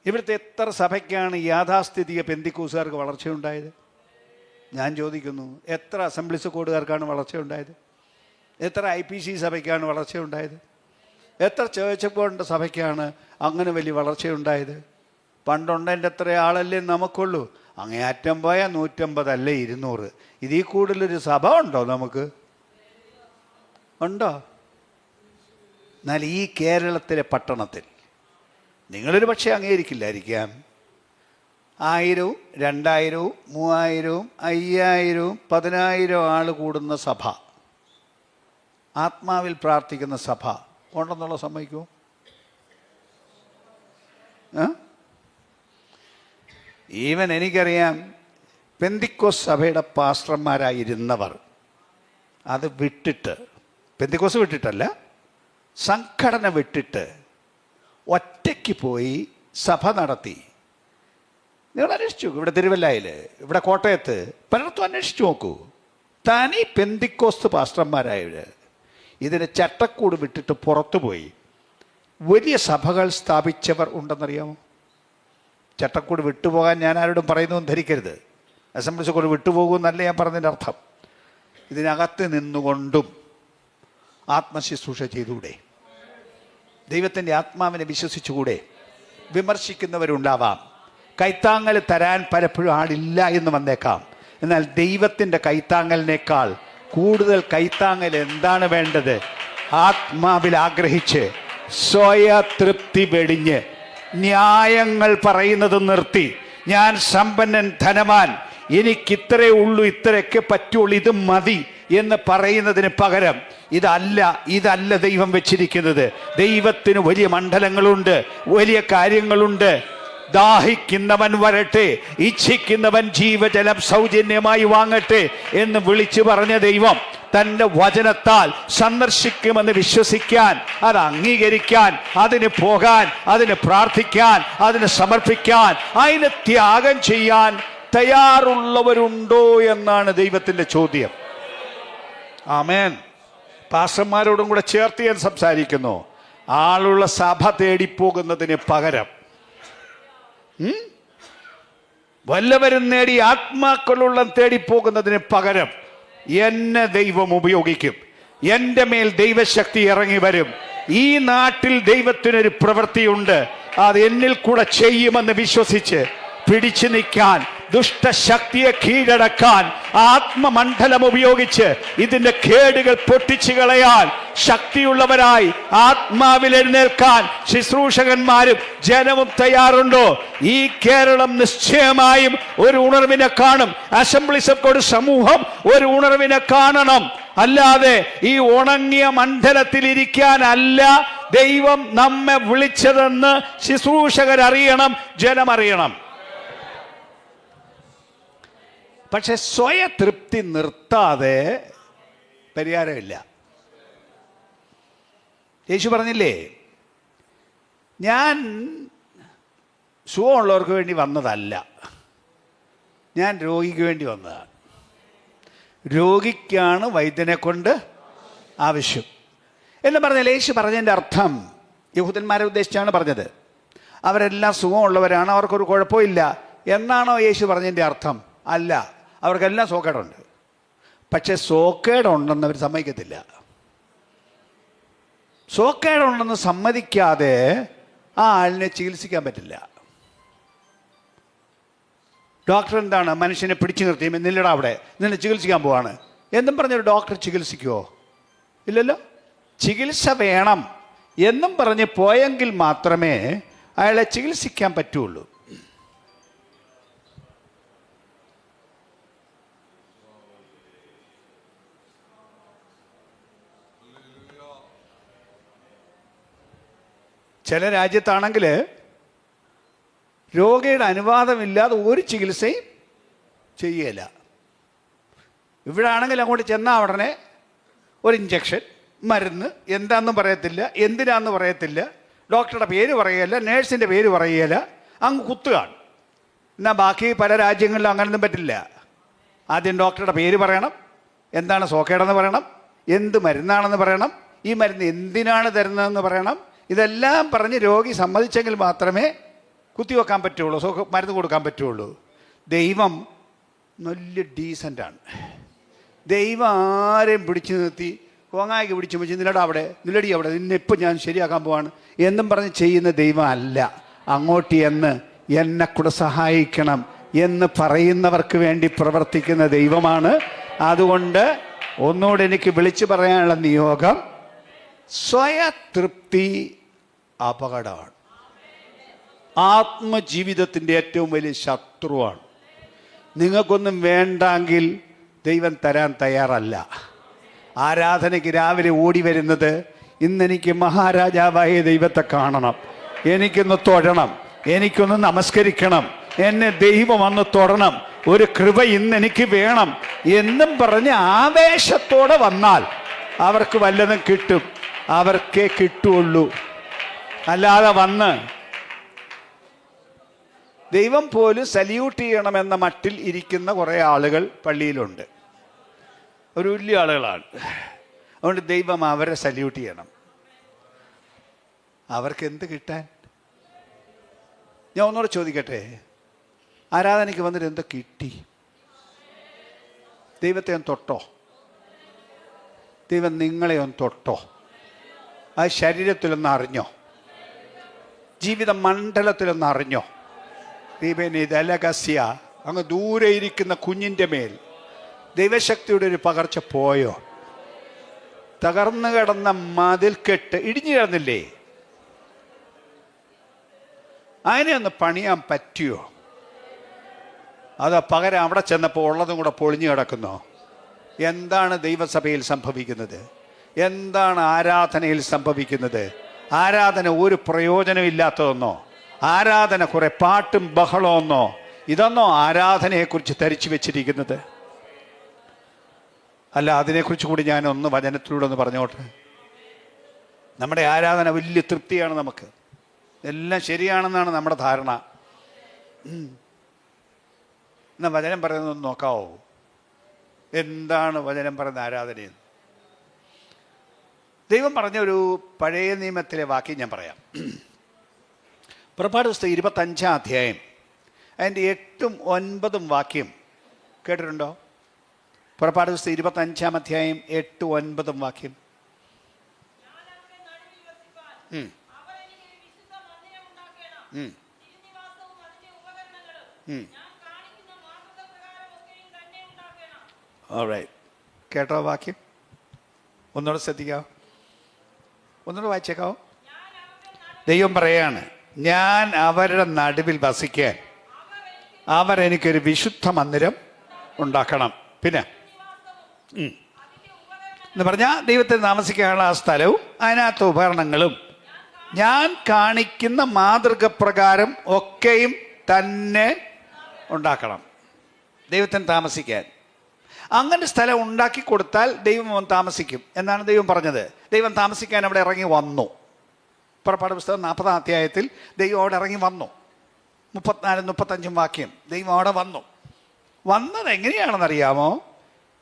ഇവിടുത്തെ എത്ര സഭയ്ക്കാണ് യാഥാസ്ഥിതിക പെന്തിക്കോസുകാർക്ക് വളർച്ചയുണ്ടായത്? ഞാൻ ചോദിക്കുന്നു, എത്ര അസംബ്ലീസ് കോഡുകാർക്കാണ് വളർച്ചയുണ്ടായത്? എത്ര IPC സഭയ്ക്കാണ് വളർച്ചയുണ്ടായത്? എത്ര ചേർച്ച് ബോർഡിൻ്റെ സഭയ്ക്കാണ് അങ്ങനെ വലിയ വളർച്ചയുണ്ടായത്? പണ്ടുണ്ടതിൻ്റെ എത്ര ആളല്ലേ നമുക്കുള്ളൂ? അങ്ങേയറ്റം പോയാൽ 150 അല്ലേ 200. ഇതിൽ കൂടുതലൊരു സഭ ഉണ്ടോ നമുക്ക്? ഉണ്ടോ? എന്നാൽ ഈ കേരളത്തിലെ പട്ടണത്തിൽ നിങ്ങളൊരു പക്ഷേ അംഗീകരിക്കില്ലായിരിക്കാം, 1000, 2000, 3000, 5000, 10000 ആൾ കൂടുന്ന സഭ, ആത്മാവിൽ പ്രാർത്ഥിക്കുന്ന സഭ ഉണ്ടെന്നുള്ള സമ്മതിക്കുമോ? ഈവൻ എനിക്കറിയാം, പെന്തിക്കോസ് സഭയുടെ പാസ്റ്റർമാരായിരുന്നവർ അത് വിട്ടിട്ട്, പെന്തിക്കോസ് വിട്ടിട്ടല്ല, സംഘടന വിട്ടിട്ട് ഒറ്റയ്ക്ക് പോയി സഭ നടത്തി. നിങ്ങൾ അന്വേഷിച്ചു, ഇവിടെ തിരുവല്ലയിൽ, ഇവിടെ കോട്ടയത്ത്, പലയിടത്തും അന്വേഷിച്ചു നോക്കൂ. തനി പെന്തിക്കോസ്ത് പാസ്റ്റർമാരായവർ ഇതിന് ചട്ടക്കൂട് വിട്ടിട്ട് പുറത്തു പോയി വലിയ സഭകൾ സ്ഥാപിച്ചവർ ഉണ്ടെന്നറിയാമോ? ചട്ടക്കൂട് വിട്ടുപോകാൻ ഞാൻ ആരോടും പറയുന്നതും ധരിക്കരുത്. അസംബ്ലീസ് കൂടെ വിട്ടുപോകുമെന്നല്ല ഞാൻ പറഞ്ഞതിൻ്റെ അർത്ഥം. ഇതിനകത്ത് നിന്നുകൊണ്ടും ആത്മശുശ്രൂഷ ചെയ്തുകൂടെ? ദൈവത്തിൻ്റെ ആത്മാവിനെ വിശ്വസിച്ചുകൂടെ? വിമർശിക്കുന്നവരുണ്ടാവാം, കൈത്താങ്ങൽ തരാൻ പലപ്പോഴും ആളില്ല എന്ന് വന്നേക്കാം. എന്നാൽ ദൈവത്തിൻ്റെ കൈത്താങ്ങലിനേക്കാൾ കൂടുതൽ കൈത്താങ്ങൽ എന്താണ് വേണ്ടത്? ആത്മാവിൽ ആഗ്രഹിച്ച് സ്വയ തൃപ്തി വെടിഞ്ഞ് ന്യായങ്ങൾ പറയുന്നത് നിർത്തി, ഞാൻ സമ്പന്നൻ, ധനവാൻ, എനിക്കിത്രേ ഉള്ളൂ, ഇത്രയൊക്കെ പറ്റുള്ളൂ, ഇത് മതി എന്ന് പറയുന്നതിന് പകരം ഇതല്ല ദൈവം വെച്ചിരിക്കുന്നത്. ദൈവത്തിന് വലിയ മണ്ഡലങ്ങളുണ്ട്, വലിയ കാര്യങ്ങളുണ്ട്. ദാഹിക്കുന്നവൻ വരട്ടെ, ഇച്ഛിക്കുന്നവൻ ജീവജലം സൗജന്യമായി വാങ്ങട്ടെ എന്ന് വിളിച്ചു പറഞ്ഞ ദൈവം തൻ്റെ വചനത്താൽ സന്ദർശിക്കുമെന്ന് വിശ്വസിക്കാൻ, അത് അംഗീകരിക്കാൻ, അതിന് പോകാൻ, അതിന് പ്രാർത്ഥിക്കാൻ, അതിന് സമർപ്പിക്കാൻ, അതിന് ത്യാഗം ചെയ്യാൻ തയ്യാറുള്ളവരുണ്ടോ എന്നാണ് ദൈവത്തിൻ്റെ ചോദ്യം. ആമേൻ. പാസ്റ്റർമാരോടും കൂടെ ചേർത്ത് ഞാൻ സംസാരിക്കുന്നു. ആളുള്ള സഭ തേടിപ്പോകുന്നതിന് പകരം വല്ലവരും നേടി ആത്മാക്കളുള്ള തേടിപ്പോകുന്നതിന് പകരം എന്നെ ദൈവം ഉപയോഗിക്കും, എൻ്റെ മേൽ ദൈവശക്തി ഇറങ്ങി വരും, ഈ നാട്ടിൽ ദൈവത്തിനൊരു പ്രവൃത്തിയുണ്ട്, അത് എന്നിൽ കൂടെ ചെയ്യുമെന്ന് വിശ്വസിച്ച് പിടിച്ചു നിൽക്കാൻ, ദുഷ്ടശക്തിയെ കീഴടക്കാൻ, ആത്മമണ്ഡലം ഉപയോഗിച്ച് ഇതിന്റെ കേടുകൾ പൊട്ടിച്ചു കളയാൻ ശക്തിയുള്ളവരായി ആത്മാവിൽ എഴുന്നേൽക്കാൻ ശുശ്രൂഷകന്മാരും ജനവും തയ്യാറുണ്ടോ? ഈ കേരളം നിശ്ചയമായും ഒരു ഉണർവിനെ കാണും. അസംബ്ലീസ് ഓഫ് ഗോഡ് സമൂഹം ഒരു ഉണർവിനെ കാണണം. അല്ലാതെ ഈ ഉണങ്ങിയ മണ്ഡലത്തിലിരിക്കാനല്ല ദൈവം നമ്മെ വിളിച്ചതെന്ന് ശുശ്രൂഷകരറിയണം, ജനമറിയണം. പക്ഷെ സ്വയ തൃപ്തി നിർത്താതെ പരിഹാരമില്ല. യേശു പറഞ്ഞില്ലേ, ഞാൻ സുഖമുള്ളവർക്ക് വേണ്ടി വന്നതല്ല, ഞാൻ രോഗിക്ക് വേണ്ടി വന്നതാണ്. രോഗിക്കാണ് വൈദ്യനെ കൊണ്ട് ആവശ്യം എന്ന് പറഞ്ഞാൽ, യേശു പറഞ്ഞതിൻ്റെ അർത്ഥം യഹൂദന്മാരെ ഉദ്ദേശിച്ചാണ് പറഞ്ഞത്. അവരെല്ലാം സുഖമുള്ളവരാണ്, അവർക്കൊരു കുഴപ്പമില്ല എന്നാണോ യേശു പറഞ്ഞതിൻ്റെ അർത്ഥം? അല്ല, അവർക്കെല്ലാം സോക്കേടുണ്ട്. പക്ഷെ സോക്കേടുണ്ടെന്ന് അവർ സമ്മതിക്കത്തില്ല. സോക്കേടുണ്ടെന്ന് സമ്മതിക്കാതെ ആ ആളിനെ ചികിത്സിക്കാൻ പറ്റില്ല. ഡോക്ടർ എന്താണ്, മനുഷ്യനെ പിടിച്ചു നിർത്തി, നില്ലടാ അവിടെ, നിന്നെ ചികിത്സിക്കാൻ പോവാണ് എന്നും പറഞ്ഞൊരു ഡോക്ടർ ചികിത്സിക്കുമോ? ഇല്ലല്ലോ. ചികിത്സ വേണം എന്നും പറഞ്ഞ് പോയെങ്കിൽ മാത്രമേ അയാളെ ചികിത്സിക്കാൻ പറ്റുള്ളൂ. ചില രാജ്യത്താണെങ്കിൽ രോഗിയുടെ അനുവാദമില്ലാതെ ഒരു ചികിത്സയും ചെയ്യല. ഇവിടെ ആണെങ്കിൽ അങ്ങോട്ട് ചെന്നാൽ ഉടനെ ഒരു ഇഞ്ചക്ഷൻ, മരുന്ന്, എന്താണെന്നും പറയത്തില്ല, എന്തിനാന്ന് പറയത്തില്ല, ഡോക്ടറുടെ പേര് പറയുകയില്ല, നേഴ്സിൻ്റെ പേര് പറയുകയില്ല, അങ്ങ് കുത്തുകയാണ്. എന്നാൽ ബാക്കി പല രാജ്യങ്ങളിലും അങ്ങനൊന്നും പറ്റില്ല. ആദ്യം ഡോക്ടറുടെ പേര് പറയണം, എന്താണ് സോക്കേടെന്ന് പറയണം, എന്ത് മരുന്നാണെന്ന് പറയണം, ഈ മരുന്ന് എന്തിനാണ് തരുന്നതെന്ന് പറയണം. ഇതെല്ലാം പറഞ്ഞ് രോഗി സമ്മതിച്ചെങ്കിൽ മാത്രമേ കുത്തിവെക്കാൻ പറ്റുള്ളൂ, മരുന്ന് കൊടുക്കാൻ പറ്റുള്ളൂ. ദൈവം നല്ല ഡീസൻ്റാണ്. ദൈവം ആരെയും പിടിച്ചു നിർത്തി കോങ്ങായ്ക്ക് പിടിച്ചു വെച്ച് നിലട അവിടെ നിലടി അവിടെ നിന്നെ ഇപ്പം ഞാൻ ശരിയാക്കാൻ പോവാണ് എന്നും പറഞ്ഞ് ചെയ്യുന്ന ദൈവം അല്ല. അങ്ങോട്ട് എന്നെ കൂടെ സഹായിക്കണം എന്ന് പറയുന്നവർക്ക് വേണ്ടി പ്രവർത്തിക്കുന്ന ദൈവമാണ്. അതുകൊണ്ട് ഒന്നുകൂടെ എനിക്ക് വിളിച്ചു പറയാനുള്ള നിയോഗം, സ്വയതൃപ്തി അപകടമാണ്. ആത്മജീവിതത്തിൻ്റെ ഏറ്റവും വലിയ ശത്രുവാണ്. നിങ്ങൾക്കൊന്നും വേണ്ടെങ്കിൽ ദൈവം തരാൻ തയ്യാറല്ല. ആരാധനയ്ക്ക് രാവിലെ ഓടി വരുന്നത്, ഇന്നെനിക്ക് മഹാരാജാവായ ദൈവത്തെ കാണണം, എനിക്കൊന്ന് തൊഴണം, എനിക്കൊന്ന് നമസ്കരിക്കണം, എന്നെ ദൈവം ഒന്ന് തൊടണം, ഒരു കൃപ ഇന്നെനിക്ക് വേണം എന്നും പറഞ്ഞ് ആവേശത്തോടെ വന്നാൽ അവർക്ക് വല്ലതും കിട്ടും. അവർക്കേ കിട്ടുള്ളൂ. അല്ലാതെ വന്ന് ദൈവം പോലും സല്യൂട്ട് ചെയ്യണമെന്ന മട്ടിൽ ഇരിക്കുന്ന കുറേ ആളുകൾ പള്ളിയിലുണ്ട്. ഒരു വലിയ ആളുകളാണ്. അതുകൊണ്ട് ദൈവം അവരെ സല്യൂട്ട് ചെയ്യണം. അവർക്ക് എന്ത് കിട്ടാൻ? ഞാൻ ഒന്നുകൂടെ ചോദിക്കട്ടെ, ആരാധനയ്ക്ക് വന്നിട്ട് എന്താ കിട്ടി? ദൈവത്തെ ഒന്ന് തൊട്ടോ? ദൈവം നിങ്ങളെ ഒന്ന് തൊട്ടോ? ആ ശരീരത്തിലൊന്ന് അറിഞ്ഞോ? ജീവിത മണ്ഡലത്തിലൊന്ന് അറിഞ്ഞോ? ദൈവനിതലകസ്യ അങ്ങ് ദൂരെ ഇരിക്കുന്ന കുഞ്ഞിൻ്റെ മേൽ ദൈവശക്തിയുടെ ഒരു പകർച്ച പോയോ? തകർന്നു കിടന്ന മതിൽക്കെട്ട് ഇടിഞ്ഞു കിടന്നില്ലേ? അതിനെയൊന്ന് പണിയാൻ പറ്റിയോ? അതോ പകരം അവിടെ ചെന്നപ്പോൾ ഉള്ളതും കൂടെ പൊളിഞ്ഞു കിടക്കുന്നോ? എന്താണ് ദൈവസഭയിൽ സംഭവിക്കുന്നത്? എന്താണ് ആരാധനയിൽ സംഭവിക്കുന്നത്? ആരാധന ഒരു പ്രയോജനമില്ലാത്തതെന്നോ? ആരാധന കുറെ പാട്ടും ബഹളമെന്നോ? ഇതൊന്നോ ആരാധനയെക്കുറിച്ച് ധരിച്ചു വെച്ചിരിക്കുന്നത്? അല്ല, അതിനെക്കുറിച്ച് കൂടി ഞാൻ ഒന്ന് വചനത്തിലൂടെ ഒന്ന് പറഞ്ഞോട്ടെ. നമ്മുടെ ആരാധന വലിയ തൃപ്തിയാണ്. നമുക്ക് എല്ലാം ശരിയാണെന്നാണ് നമ്മുടെ ധാരണ. എന്നാ വചനം പറയുന്നതൊന്ന് നോക്കാവോ? എന്താണ് വചനം പറയുന്ന ആരാധനയെന്ന്? ദൈവം പറഞ്ഞ ഒരു പഴയ നിയമത്തിലെ വാക്യം ഞാൻ പറയാം. പുറപ്പാട് പുസ്തകം 25-ാം അധ്യായം അതിൻ്റെ 8ഉം 9ഉം വാക്യം കേട്ടിട്ടുണ്ടോ? പുറപ്പാട് പുസ്തകം 25-ാം അധ്യായം 8, 9 വാക്യം. കേട്ടോ വാക്യം? ഒന്നുകൂടെ ശ്രദ്ധിക്കാവോ? ഒന്നുകൂടെ വായിച്ചേക്കാവോ? ദൈവം പറയാണ്, ഞാൻ അവരുടെ നടുവിൽ വസിക്കാൻ അവരെനിക്കൊരു വിശുദ്ധ മന്ദിരം ഉണ്ടാക്കണം. പിന്നെ എന്ന് പറഞ്ഞാൽ ദൈവത്തിന് താമസിക്കാനുള്ള ആ സ്ഥലവും അതിനകത്ത് ഉപകരണങ്ങളും ഞാൻ കാണിക്കുന്ന മാതൃക പ്രകാരം ഒക്കെയും തന്നെ ഉണ്ടാക്കണം ദൈവത്തിന് താമസിക്കാൻ. അങ്ങനെ സ്ഥലം ഉണ്ടാക്കി കൊടുത്താൽ ദൈവം താമസിക്കും എന്നാണ് ദൈവം പറഞ്ഞത്. ദൈവം താമസിക്കാൻ അവിടെ ഇറങ്ങി വന്നു. പുറപ്പാട് പുസ്തകം 40-ാം അധ്യായത്തിൽ ദൈവം അവിടെ ഇറങ്ങി വന്നു. 34-35 വാക്യം. ദൈവം അവിടെ വന്നു. വന്നത് എങ്ങനെയാണെന്നറിയാമോ?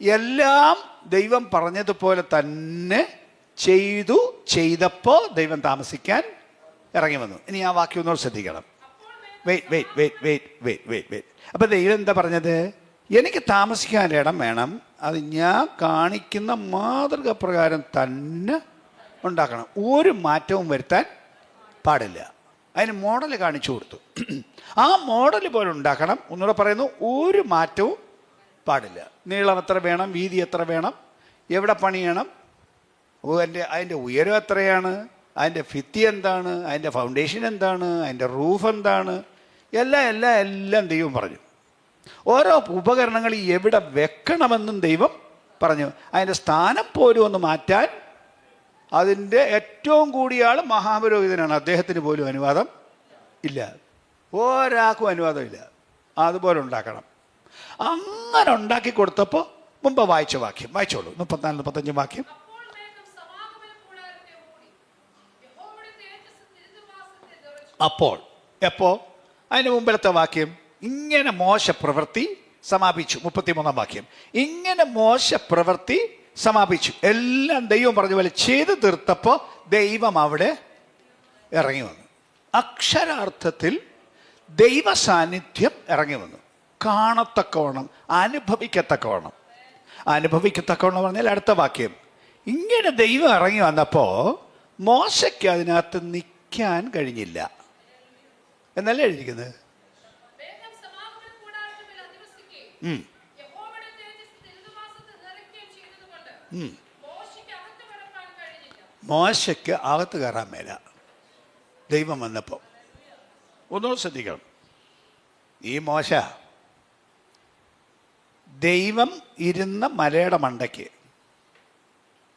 എല്ലാം ദൈവം പറഞ്ഞതുപോലെ തന്നെ ചെയ്തപ്പോൾ ദൈവം താമസിക്കാൻ ഇറങ്ങി വന്നു. ഇനി ആ വാക്യം ഒന്നുകൂടെ ശ്രദ്ധിക്കണം. വെയിറ്റ്. അപ്പം ദൈവം എന്താ പറഞ്ഞത്? എനിക്ക് താമസിക്കാൻ ഇടം വേണം, അത് ഞാൻ കാണിക്കുന്ന മാതൃക പ്രകാരം തന്നെ ഉണ്ടാക്കണം, ഒരു മാറ്റവും വരുത്താൻ പാടില്ല. അതിന് മോഡൽ കാണിച്ചു കൊടുത്തു. ആ മോഡൽ പോലെ ഉണ്ടാക്കണം. ഒന്നുകൂടെ പറയുന്നു, ഒരു മാറ്റവും പാടില്ല. നീളം എത്ര വേണം, വീതി എത്ര വേണം, എവിടെ പണിയണം, അതിൻ്റെ ഉയരം എത്രയാണ്, അതിൻ്റെ ഭിത്തി എന്താണ്, അതിൻ്റെ ഫൗണ്ടേഷൻ എന്താണ്, അതിൻ്റെ റൂഫ് എന്താണ്, എല്ലാം ദൈവം പറഞ്ഞു. ഓരോ ഉപകരണങ്ങൾ എവിടെ വെക്കണമെന്നും ദൈവം പറഞ്ഞു. അതിൻ്റെ സ്ഥാനം പോലും ഒന്ന് മാറ്റാൻ അതിൻ്റെ ഏറ്റവും കൂടിയ ആൾ മഹാപുരോഹിതനാണ്. അദ്ദേഹത്തിന് പോലും അനുവാദം ഇല്ല. ഒരാൾക്കും അനുവാദമില്ല. അതുപോലെ ഉണ്ടാക്കണം. അങ്ങനെ ഉണ്ടാക്കി കൊടുത്തപ്പോൾ മുമ്പ് വായിച്ച വാക്യം വായിച്ചോളൂ. 34-35 വാക്യം. അപ്പോൾ എപ്പോ? അതിന് മുമ്പിലത്തെ വാക്യം. ഇങ്ങനെ മോശ പ്രവൃത്തി സമാപിച്ചു. 33-ാം വാക്യം. ഇങ്ങനെ മോശ പ്രവൃത്തി സമാപിച്ചു. എല്ലാം ദൈവം പറഞ്ഞ പോലെ ചെയ്ത് തീർത്തപ്പോൾ ദൈവം അവിടെ ഇറങ്ങി വന്നു. അക്ഷരാർത്ഥത്തിൽ ദൈവ സാന്നിധ്യം ഇറങ്ങി വന്നു. കാണത്തക്കവണ്ണം, അനുഭവിക്കത്തക്കവണ്ണം. അനുഭവിക്കത്തക്കവണ്ണം പറഞ്ഞാൽ അടുത്ത വാക്യം, ഇങ്ങനെ ദൈവം ഇറങ്ങി വന്നപ്പോൾ മോശയ്ക്ക് അതിനകത്ത് നിൽക്കാൻ കഴിഞ്ഞില്ല എന്നല്ലേ എഴുതിയിരിക്കുന്നത്. മോശയ്ക്ക് അകത്ത് കയറാൻ മേല ദൈവം വന്നപ്പോൾ. ഒന്നുകൂടെ ശ്രദ്ധിക്കണം. ഈ മോശ ദൈവം ഇരുന്ന മലയുടെ മണ്ടയ്ക്ക്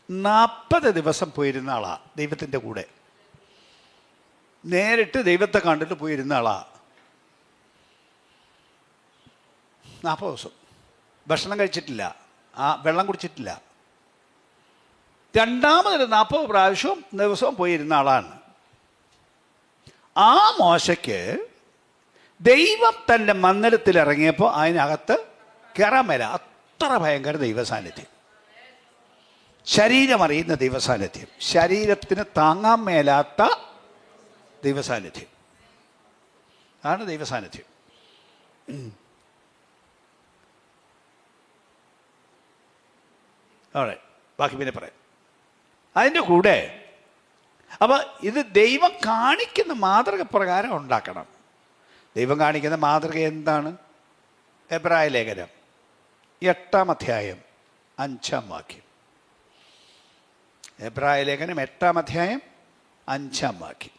40 ദിവസം പോയിരുന്ന ആളാ. ദൈവത്തിൻ്റെ കൂടെ നേരിട്ട് ദൈവത്തെ കണ്ടിട്ട് പോയിരുന്ന ആളാ. 40 ദിവസം ഭക്ഷണം കഴിച്ചിട്ടില്ല, വെള്ളം കുടിച്ചിട്ടില്ല. രണ്ടാമതൊരു 40 പ്രാവശ്യവും ദിവസവും പോയിരുന്ന ആളാണ്. ആ മോശയ്ക്ക് ദൈവം തൻ്റെ മന്ദിരത്തിൽ ഇറങ്ങിയപ്പോൾ അതിനകത്ത് കയറാൻ മേല. അത്ര ഭയങ്കര ദൈവസാന്നിധ്യം, ശരീരം അറിയുന്ന ദൈവസാന്നിധ്യം, ശരീരത്തിന് താങ്ങാൻ മേലാത്ത ദൈവസാന്നിധ്യം. ആണ് ദൈവസാന്നിധ്യം. അവിടെ ബാക്കി പിന്നെ പറയാം. അതിൻ്റെ കൂടെ അപ്പോൾ ഇത് ദൈവം കാണിക്കുന്ന മാതൃക പ്രകാരം ഉണ്ടാക്കണം. ദൈവം കാണിക്കുന്ന മാതൃക എന്താണ്? എബ്രായ ലേഖനം 8-ാം അധ്യായം 5-ാം വാക്യം. എബ്രായ ലേഖനം 8-ാം അധ്യായം 5-ാം വാക്യം.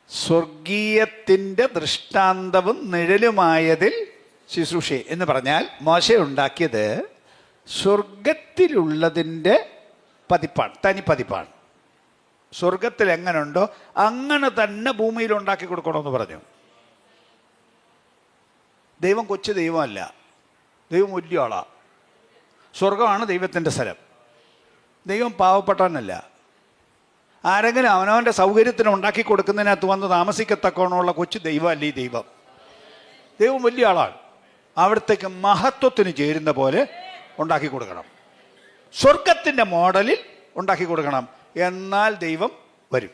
സ്വർഗീയത്തിൻ്റെ ദൃഷ്ടാന്തവും നിഴലുമായതിൽ ശുശ്രൂഷ എന്ന് പറഞ്ഞാൽ മോശ ഉണ്ടാക്കിയത് സ്വർഗത്തിലുള്ളതിൻ്റെ പതിപ്പാണ്, തനിപ്പതിപ്പാണ്. സ്വർഗത്തിൽ എങ്ങനെയുണ്ടോ അങ്ങനെ തന്നെ ഭൂമിയിൽ ഉണ്ടാക്കി കൊടുക്കണമെന്ന് പറഞ്ഞു. ദൈവം കൊച്ചു ദൈവമല്ല, ദൈവം വലിയ ആളാണ്. സ്വർഗമാണ് ദൈവത്തിൻ്റെ സ്ഥലം. ദൈവം പാവപ്പെട്ടവനല്ല. ആരെങ്കിലും അവനവൻ്റെ സൗകര്യത്തിന് ഉണ്ടാക്കി കൊടുക്കുന്നതിനകത്ത് വന്ന് താമസിക്കത്തക്കോണമുള്ള കൊച്ചു ദൈവമല്ല ഈ ദൈവം. ദൈവം വലിയ ആളാണ്. അവിടത്തേക്ക് മഹത്വത്തിന് ചേരുന്ന പോലെ ഉണ്ടാക്കി കൊടുക്കണം. സ്വർഗത്തിൻ്റെ മോഡലിൽ ഉണ്ടാക്കി കൊടുക്കണം. എന്നാൽ ദൈവം വരും,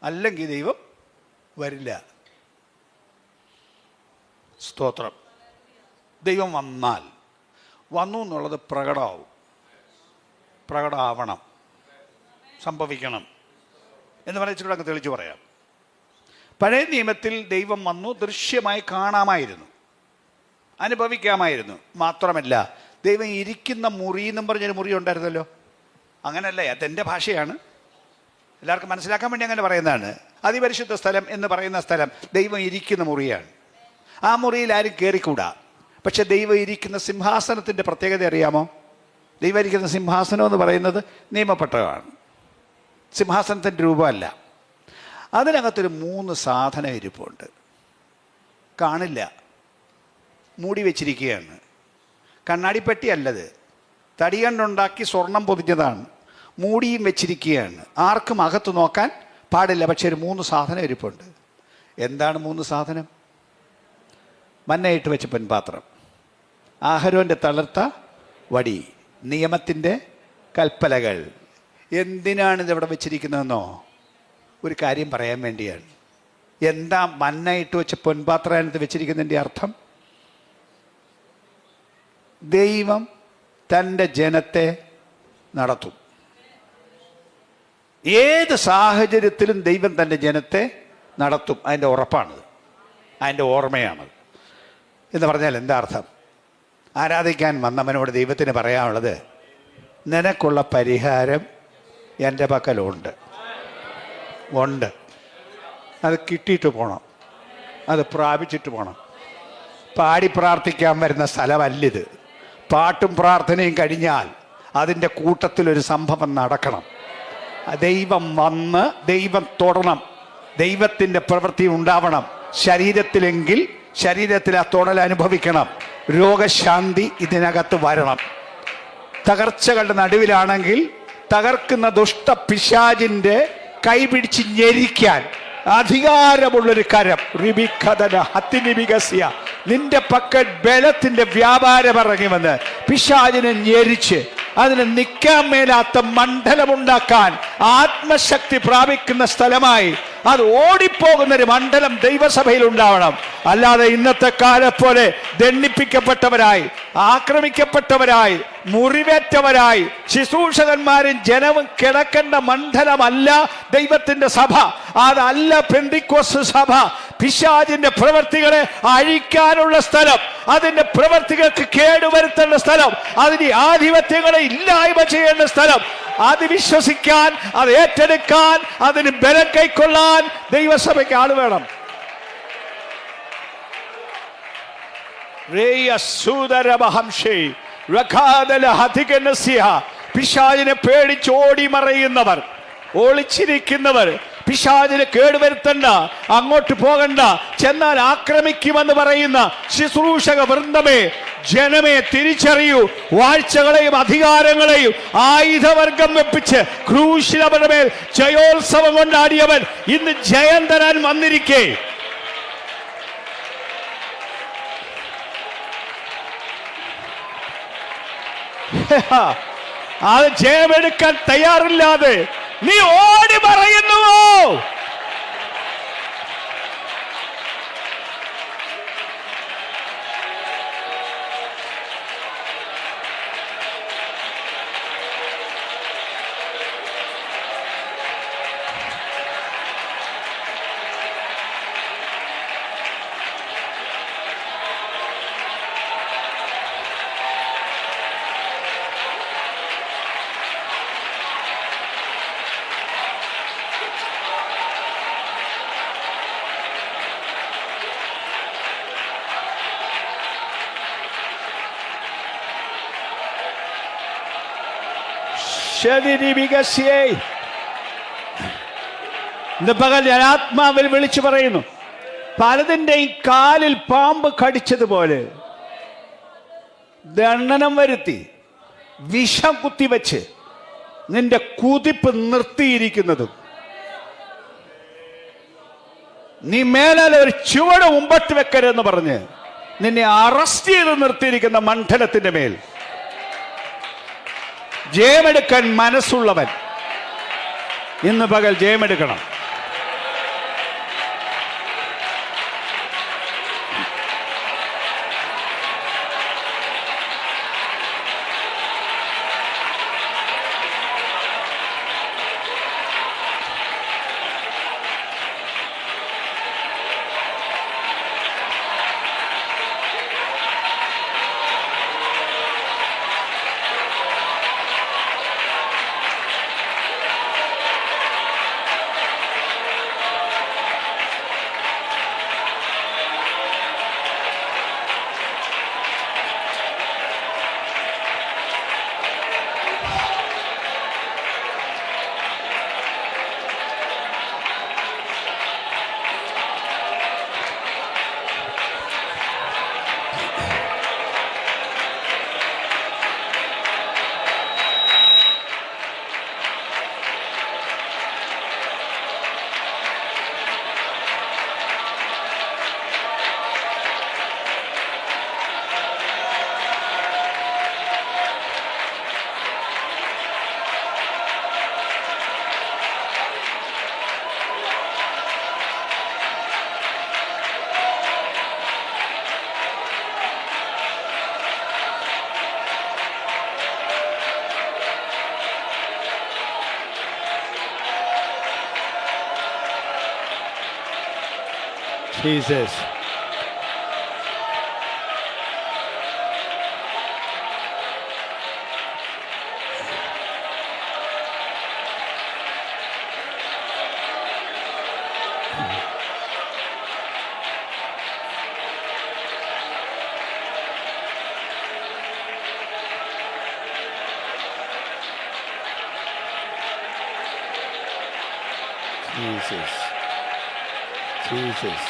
അല്ലെങ്കിൽ ദൈവം വരില്ല. സ്തോത്രം. ദൈവം വന്നു എന്നുള്ളത് പ്രകടമാവണം, സംഭവിക്കണം എന്ന് പറഞ്ഞിട്ട് അങ്ങ് തെളിച്ചു പറയാം. പഴയ നിയമത്തിൽ ദൈവം വന്നു, ദൃശ്യമായി കാണാമായിരുന്നു, അനുഭവിക്കാമായിരുന്നു. മാത്രമല്ല ദൈവം ഇരിക്കുന്ന മുറി എന്നും പറഞ്ഞൊരു മുറി ഉണ്ടായിരുന്നല്ലോ. അങ്ങനെയല്ല, അതെൻ്റെ ഭാഷയാണ്, എല്ലാവർക്കും മനസ്സിലാക്കാൻ വേണ്ടി അങ്ങനെ പറയുന്നതാണ്. അതിപരിശുദ്ധ സ്ഥലം എന്ന് പറയുന്ന സ്ഥലം ദൈവം ഇരിക്കുന്ന മുറിയാണ്. ആ മുറിയിൽ ആരും കയറിക്കൂടാ. പക്ഷെ ദൈവം ഇരിക്കുന്ന സിംഹാസനത്തിൻ്റെ പ്രത്യേകത അറിയാമോ? ദൈവം ഇരിക്കുന്ന സിംഹാസനം എന്ന് പറയുന്നത് നിയമപ്പെട്ടതാണ്, സിംഹാസനത്തിൻ്റെ രൂപമല്ല. അതിനകത്തൊരു 3 സാധനം ഇരിപ്പുണ്ട്. കാണില്ല, മൂടി വെച്ചിരിക്കുകയാണ്. കണ്ണാടിപ്പെട്ടി അല്ലത്, തടി കൊണ്ടുണ്ടാക്കി സ്വർണം പൊതിഞ്ഞതാണ്. മൂടിയും വെച്ചിരിക്കുകയാണ്. ആർക്കും അകത്ത് നോക്കാൻ പാടില്ല. പക്ഷെ ഒരു 3 സാധനം ഇരിപ്പുണ്ട്. എന്താണ് 3 സാധനം? മന്നയിട്ട് വെച്ച പൊൻപാത്രം, ആഹരോൻ്റെ തളർത്ത വടി, നിയമത്തിൻ്റെ കൽപ്പലകൾ. എന്തിനാണിത് ഇവിടെ വെച്ചിരിക്കുന്നതെന്നോ? ഒരു കാര്യം പറയാൻ വേണ്ടിയാണ്. എന്താ മന്നയിട്ട് വെച്ച പൊൻപാത്രത്തിനകത്ത് വെച്ചിരിക്കുന്നതിൻ്റെ അർത്ഥം? ദൈവം തൻ്റെ ജനത്തെ നടത്തും. ഏത് സാഹചര്യത്തിലും ദൈവം തൻ്റെ ജനത്തെ നടത്തും. അതിൻ്റെ ഉറപ്പാണത്, അതിൻ്റെ ഓർമ്മയാണത്. എന്ന് പറഞ്ഞാൽ എന്താ അർത്ഥം? ആരാധിക്കാൻ വന്നവനോട് ദൈവത്തിന് പറയാനുള്ളത്, നിനക്കുള്ള പരിഹാരം എൻ്റെ പക്കലുണ്ട്. അത് കിട്ടിയിട്ട് പോകണം, അത് പ്രാപിച്ചിട്ട് പോകണം. പാടി പ്രാർത്ഥിക്കാൻ വരുന്ന സ്ഥലമല്ലിത്. പാട്ടും പ്രാർത്ഥനയും കഴിഞ്ഞാൽ അതിൻ്റെ കൂട്ടത്തിലൊരു സംഭവം നടക്കണം. ദൈവം വന്ന് ദൈവം തൊടണം, ദൈവത്തിൻ്റെ പ്രവൃത്തി ഉണ്ടാവണം. ശരീരത്തിലെങ്കിൽ ശരീരത്തിൽ ആ തൊടൽ അനുഭവിക്കണം. രോഗശാന്തി ഇതിനകത്ത് വരണം. തകർച്ചകളുടെ നടുവിലാണെങ്കിൽ തകർക്കുന്ന ദുഷ്ട പിശാചിൻ്റെ കൈപിടിച്ച് ഞെരിക്കാൻ അധികാരമുള്ളൊരു കരം. റിബിഖദന ഹത്തിനിബിഗസ്യ. നിന്റെ പക്കൽ ബലത്തിന്റെ വ്യാപാരം ഇറങ്ങി വന്ന് പിശാചിനെ ഞെരിച്ച് അതിന് നിൽക്കാൻ മേലാത്ത മണ്ഡലമുണ്ടാക്കാൻ ആത്മശക്തി പ്രാപിക്കുന്ന സ്ഥലമായി അത് ഓടിപ്പോകുന്നൊരു മണ്ഡലം ദൈവസഭയിൽ ഉണ്ടാവണം. അല്ലാതെ ഇന്നത്തെ കാലം പോലെ ദണ്ഡിപ്പിക്കപ്പെട്ടവരായി, ആക്രമിക്കപ്പെട്ടവരായി, മുറിവേറ്റവരായി ശുശ്രൂഷകന്മാരും ജനവും കിടക്കേണ്ട മണ്ഡലമല്ല ദൈവത്തിന്റെ സഭ. അതല്ല പെന്തിക്കോസ്ത് സഭ. പിശാചിന്റെ പ്രവർത്തികളെ അഴിക്കാനുള്ള സ്ഥലം, അതിന്റെ പ്രവർത്തികൾക്ക് കേടുവരുത്തേണ്ട സ്ഥലം, അതിന് ആധിപത്യങ്ങളെ ഇല്ലായ്മ ചെയ്യേണ്ട സ്ഥലം. അത് വിശ്വസിക്കാൻ, അത് ഏറ്റെടുക്കാൻ, അതിന് ബലം കൈക്കൊള്ളാൻ ദൈവസഭയ്ക്ക് ആള് വേണം. പിശാചിനെ പേടിച്ച് ഓടി മറയുന്നവർ, ഒളിച്ചിരിക്കുന്നവർ, പിശാചിനെ കേടുവരുത്തണ്ട, അങ്ങോട്ട് പോകണ്ട, ചെന്നാൽ ആക്രമിക്കുമെന്ന് പറയുന്ന ശുശ്രൂഷക വൃന്ദമേ, ജനമേ, തിരിച്ചറിയൂ. വാഴ്ചകളെയും അധികാരങ്ങളെയും ആയുധവർഗം വെപ്പിച്ച് ക്രൂശിലവരുടെ മേൽ ജയോത്സവം കൊണ്ടാടിയവൻ ഇന്ന് ജയം തരാൻ വന്നിരിക്കേ. അത് ജയമെടുക്കാൻ തയ്യാറില്ലാതെ നീ ഓടി പറയുന്നുവോ? ഇന്ന് പകൽ ഞാൻ ആത്മാവിൽ വിളിച്ചു പറയുന്നു, പലതിൻ്റെയും കാലിൽ പാമ്പ് കടിച്ചതുപോലെ ദണ്ഡനം വരുത്തി വിഷം കുത്തിവെച്ച് നിന്റെ കുതിപ്പ് നിർത്തിയിരിക്കുന്നതും, നീ മേലാൽ ഒരു ചുവട് മുമ്പോട്ട് വെക്കരുതെന്ന് പറഞ്ഞ് നിന്നെ അറസ്റ്റ് ചെയ്ത് നിർത്തിയിരിക്കുന്ന മണ്ഡലത്തിന്റെ മേൽ ജയമെടുക്കാൻ മനസ്സുള്ളവൻ ഇന്ന് പകൽ ജയമെടുക്കണം. Jesus. Jesus. Jesus.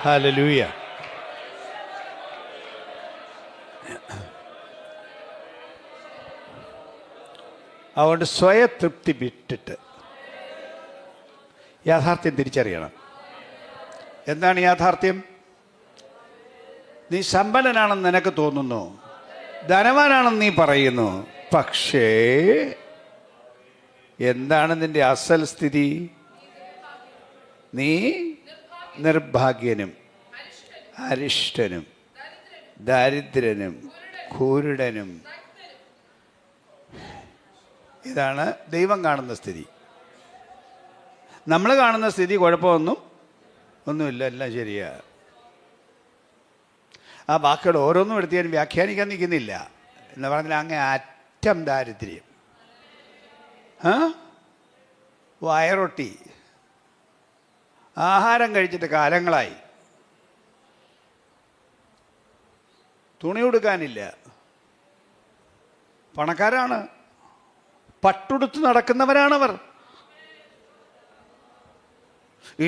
ഹല്ലേലൂയ. അതുകൊണ്ട് സ്വയതൃപ്തി വിട്ടിട്ട് യാഥാർത്ഥ്യം തിരിച്ചറിയണം. എന്താണ് യാഥാർത്ഥ്യം? നീ സമ്പന്നനാണെന്ന് നിനക്ക് തോന്നുന്നു, ധനവാനാണെന്ന് നീ പറയുന്നു, പക്ഷേ എന്താണ് നിന്റെ അസൽ സ്ഥിതി? നീ നിർഭാഗ്യനും അരിഷ്ടനും ദരിദ്രനും കുരുടനും. ഇതാണ് ദൈവം കാണുന്ന സ്ഥിതി. നമ്മൾ കാണുന്ന സ്ഥിതി ഒന്നുമില്ല, എല്ലാം ശരിയാ. ആ വാക്കുകൾ ഓരോന്നും എടുത്ത് ഞാൻ വ്യാഖ്യാനിക്കാൻ നിൽക്കുന്നില്ല എന്ന് പറഞ്ഞാൽ അങ്ങേ അറ്റം ദാരിദ്ര്യം, വയറൊട്ടി, ആഹാരം കഴിച്ചിട്ട് കാലങ്ങളായി, തുണി ഉടുക്കാനില്ല, പണക്കാരാണ്, പട്ടുടുത്ത് നടക്കുന്നവരാണവർ,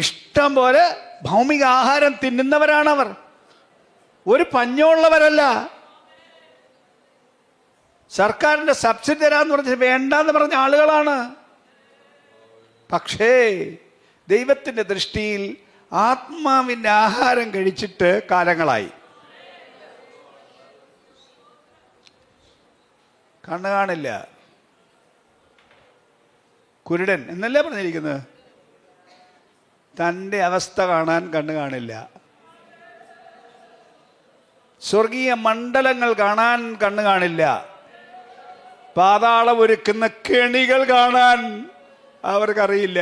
ഇഷ്ടം പോലെ ഭൗമിക ആഹാരം തിന്നുന്നവരാണവർ, ഒരു പഞ്ഞമുള്ളവരല്ല. സർക്കാരിൻ്റെ സബ്സിഡി തരാമെന്ന് പറഞ്ഞ് വേണ്ടാന്ന് പറഞ്ഞ ആളുകളാണ്. പക്ഷേ ദൈവത്തിൻ്റെ ദൃഷ്ടിയിൽ ആത്മാവിൻ്റെ ആഹാരം കഴിച്ചിട്ട് കാലങ്ങളായി. കണ്ണ് കാണില്ല, കുരുടൻ എന്നല്ലേ പറഞ്ഞിരിക്കുന്നത്. തൻ്റെ അവസ്ഥ കാണാൻ കണ്ണ് കാണില്ല, സ്വർഗീയ മണ്ഡലങ്ങൾ കാണാൻ കണ്ണ് കാണില്ല, പാതാളം ഒരുക്കുന്ന കെണികൾ കാണാൻ അവർക്കറിയില്ല,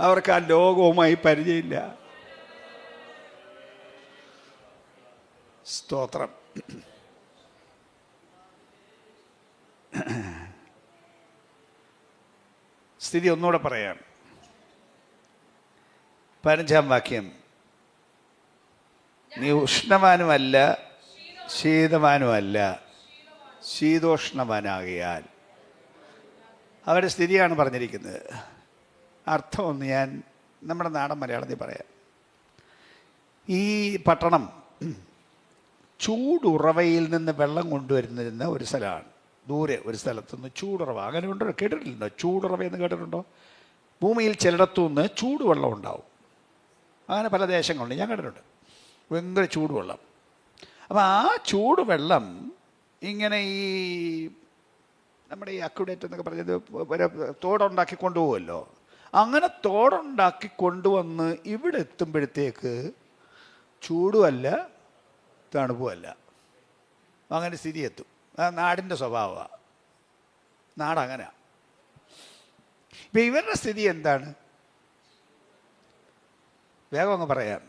അവർക്ക് ആ ലോകവുമായി പരിചയമില്ല. സ്തോത്രം. സ്ഥിതി ഒന്നുകൂടെ പറയാം. 15-ാം വാക്യം, നീ ഉഷ്ണവാനുമല്ല ശീതവാനുമല്ല, ശീതോഷ്ണവാനാകിയാൽ. അവരുടെ സ്ഥിതിയാണ് പറഞ്ഞിരിക്കുന്നത്. അർത്ഥമൊന്ന് ഞാൻ നമ്മുടെ നാടൻ മലയാളത്തിൽ പറയാം. ഈ പട്ടണം ചൂടുറവയിൽ നിന്ന് വെള്ളം കൊണ്ടുവരുന്നിരുന്ന ഒരു സ്ഥലമാണ്. ദൂരെ ഒരു സ്ഥലത്തുനിന്ന് ചൂടുറവ, അങ്ങനെ ഉണ്ടോ? കേട്ടിട്ടുണ്ടോ? ചൂടുറവ എന്ന് കേട്ടിട്ടുണ്ടോ? ഭൂമിയിൽ ചിലയിടത്തുനിന്ന് ചൂടുവെള്ളം ഉണ്ടാവും. അങ്ങനെ പല ദേശങ്ങളുണ്ട്, ഞാൻ കണ്ടിട്ടുണ്ട്. ഭയങ്കര ചൂടുവെള്ളം. അപ്പം ആ ചൂടുവെള്ളം ഇങ്ങനെ ഈ നമ്മുടെ ഈ അക്യുഡേറ്റ് എന്നൊക്കെ പറഞ്ഞത് തോടുണ്ടാക്കി കൊണ്ടുപോകുമല്ലോ. അങ്ങനെ തോടുണ്ടാക്കി കൊണ്ടുവന്ന് ഇവിടെ എത്തുമ്പോഴത്തേക്ക് ചൂടുമല്ല തണുപ്പുമല്ല, അങ്ങനെ സ്ഥിതി എത്തും. അത് നാടിൻ്റെ സ്വഭാവമാണ്. നാടങ്ങനെ. ഇപ്പം ഇവരുടെ സ്ഥിതി എന്താണ്? വേഗം അങ്ങ് പറയാം.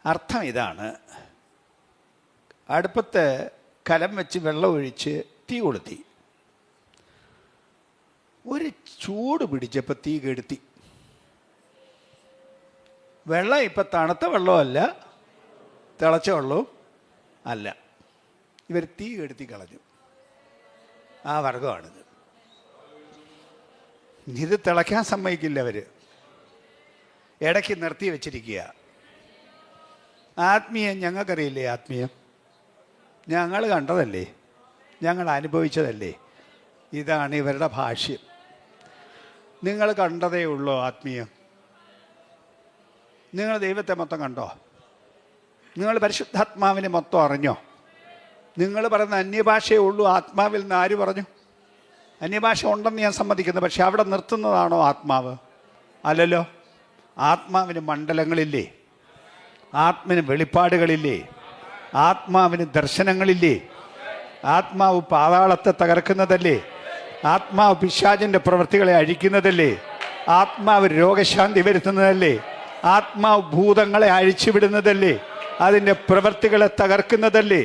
അർത്ഥം ഇതാണ്: അടുപ്പത്ത് കലം വെച്ച് വെള്ളം ഒഴിച്ച് തീ കൊളുത്തി, ഒരു ചൂട് പിടിച്ചപ്പോൾ തീ കെടുത്തി. വെള്ളം ഇപ്പം തണുത്ത വെള്ളമല്ല, തിളച്ച വെള്ളവും അല്ല. ഇവർ തീ കെടുത്തി കളഞ്ഞു. ആ വർഗമാണിത്. ഇത് തിളയ്ക്കാൻ സമ്മതിക്കില്ല. അവർ ഇടയ്ക്ക് നിർത്തി വെച്ചിരിക്കുക. ആത്മീയം ഞങ്ങൾക്കറിയില്ലേ? ആത്മീയം ഞങ്ങൾ കണ്ടതല്ലേ, ഞങ്ങൾ അനുഭവിച്ചതല്ലേ. ഇതാണ് ഇവരുടെ ഭാഷ്യം. നിങ്ങൾ കണ്ടതേ ഉള്ളൂ ആത്മീയം. നിങ്ങൾ ദൈവത്തെ മൊത്തം കണ്ടോ? നിങ്ങൾ പരിശുദ്ധാത്മാവിനെ മൊത്തം അറിഞ്ഞോ? നിങ്ങൾ പറയുന്ന അന്യഭാഷയേ ഉള്ളൂ ആത്മാവിൽ നിന്ന് ആര് പറഞ്ഞു? അന്യഭാഷ ഉണ്ടെന്ന് ഞാൻ സമ്മതിക്കുന്നു, പക്ഷെ അവിടെ നിർത്തുന്നതാണോ ആത്മാവ്? അല്ലല്ലോ. ആത്മാവിന് മണ്ഡലങ്ങളില്ലേ? ആത്മാവിന് വെളിപ്പാടുകളില്ലേ? ആത്മാവിന് ദർശനങ്ങളില്ലേ? ആത്മാവ് പാതാളത്തെ തകർക്കുന്നതല്ലേ? ആത്മാവ് പിശാചിൻ്റെ പ്രവൃത്തികളെ അഴിക്കുന്നതല്ലേ? ആത്മാവ് രോഗശാന്തി വരുത്തുന്നതല്ലേ? ആത്മാവ് ഭൂതങ്ങളെ അഴിച്ചുവിടുന്നതല്ലേ? അതിൻ്റെ പ്രവൃത്തികളെ തകർക്കുന്നതല്ലേ?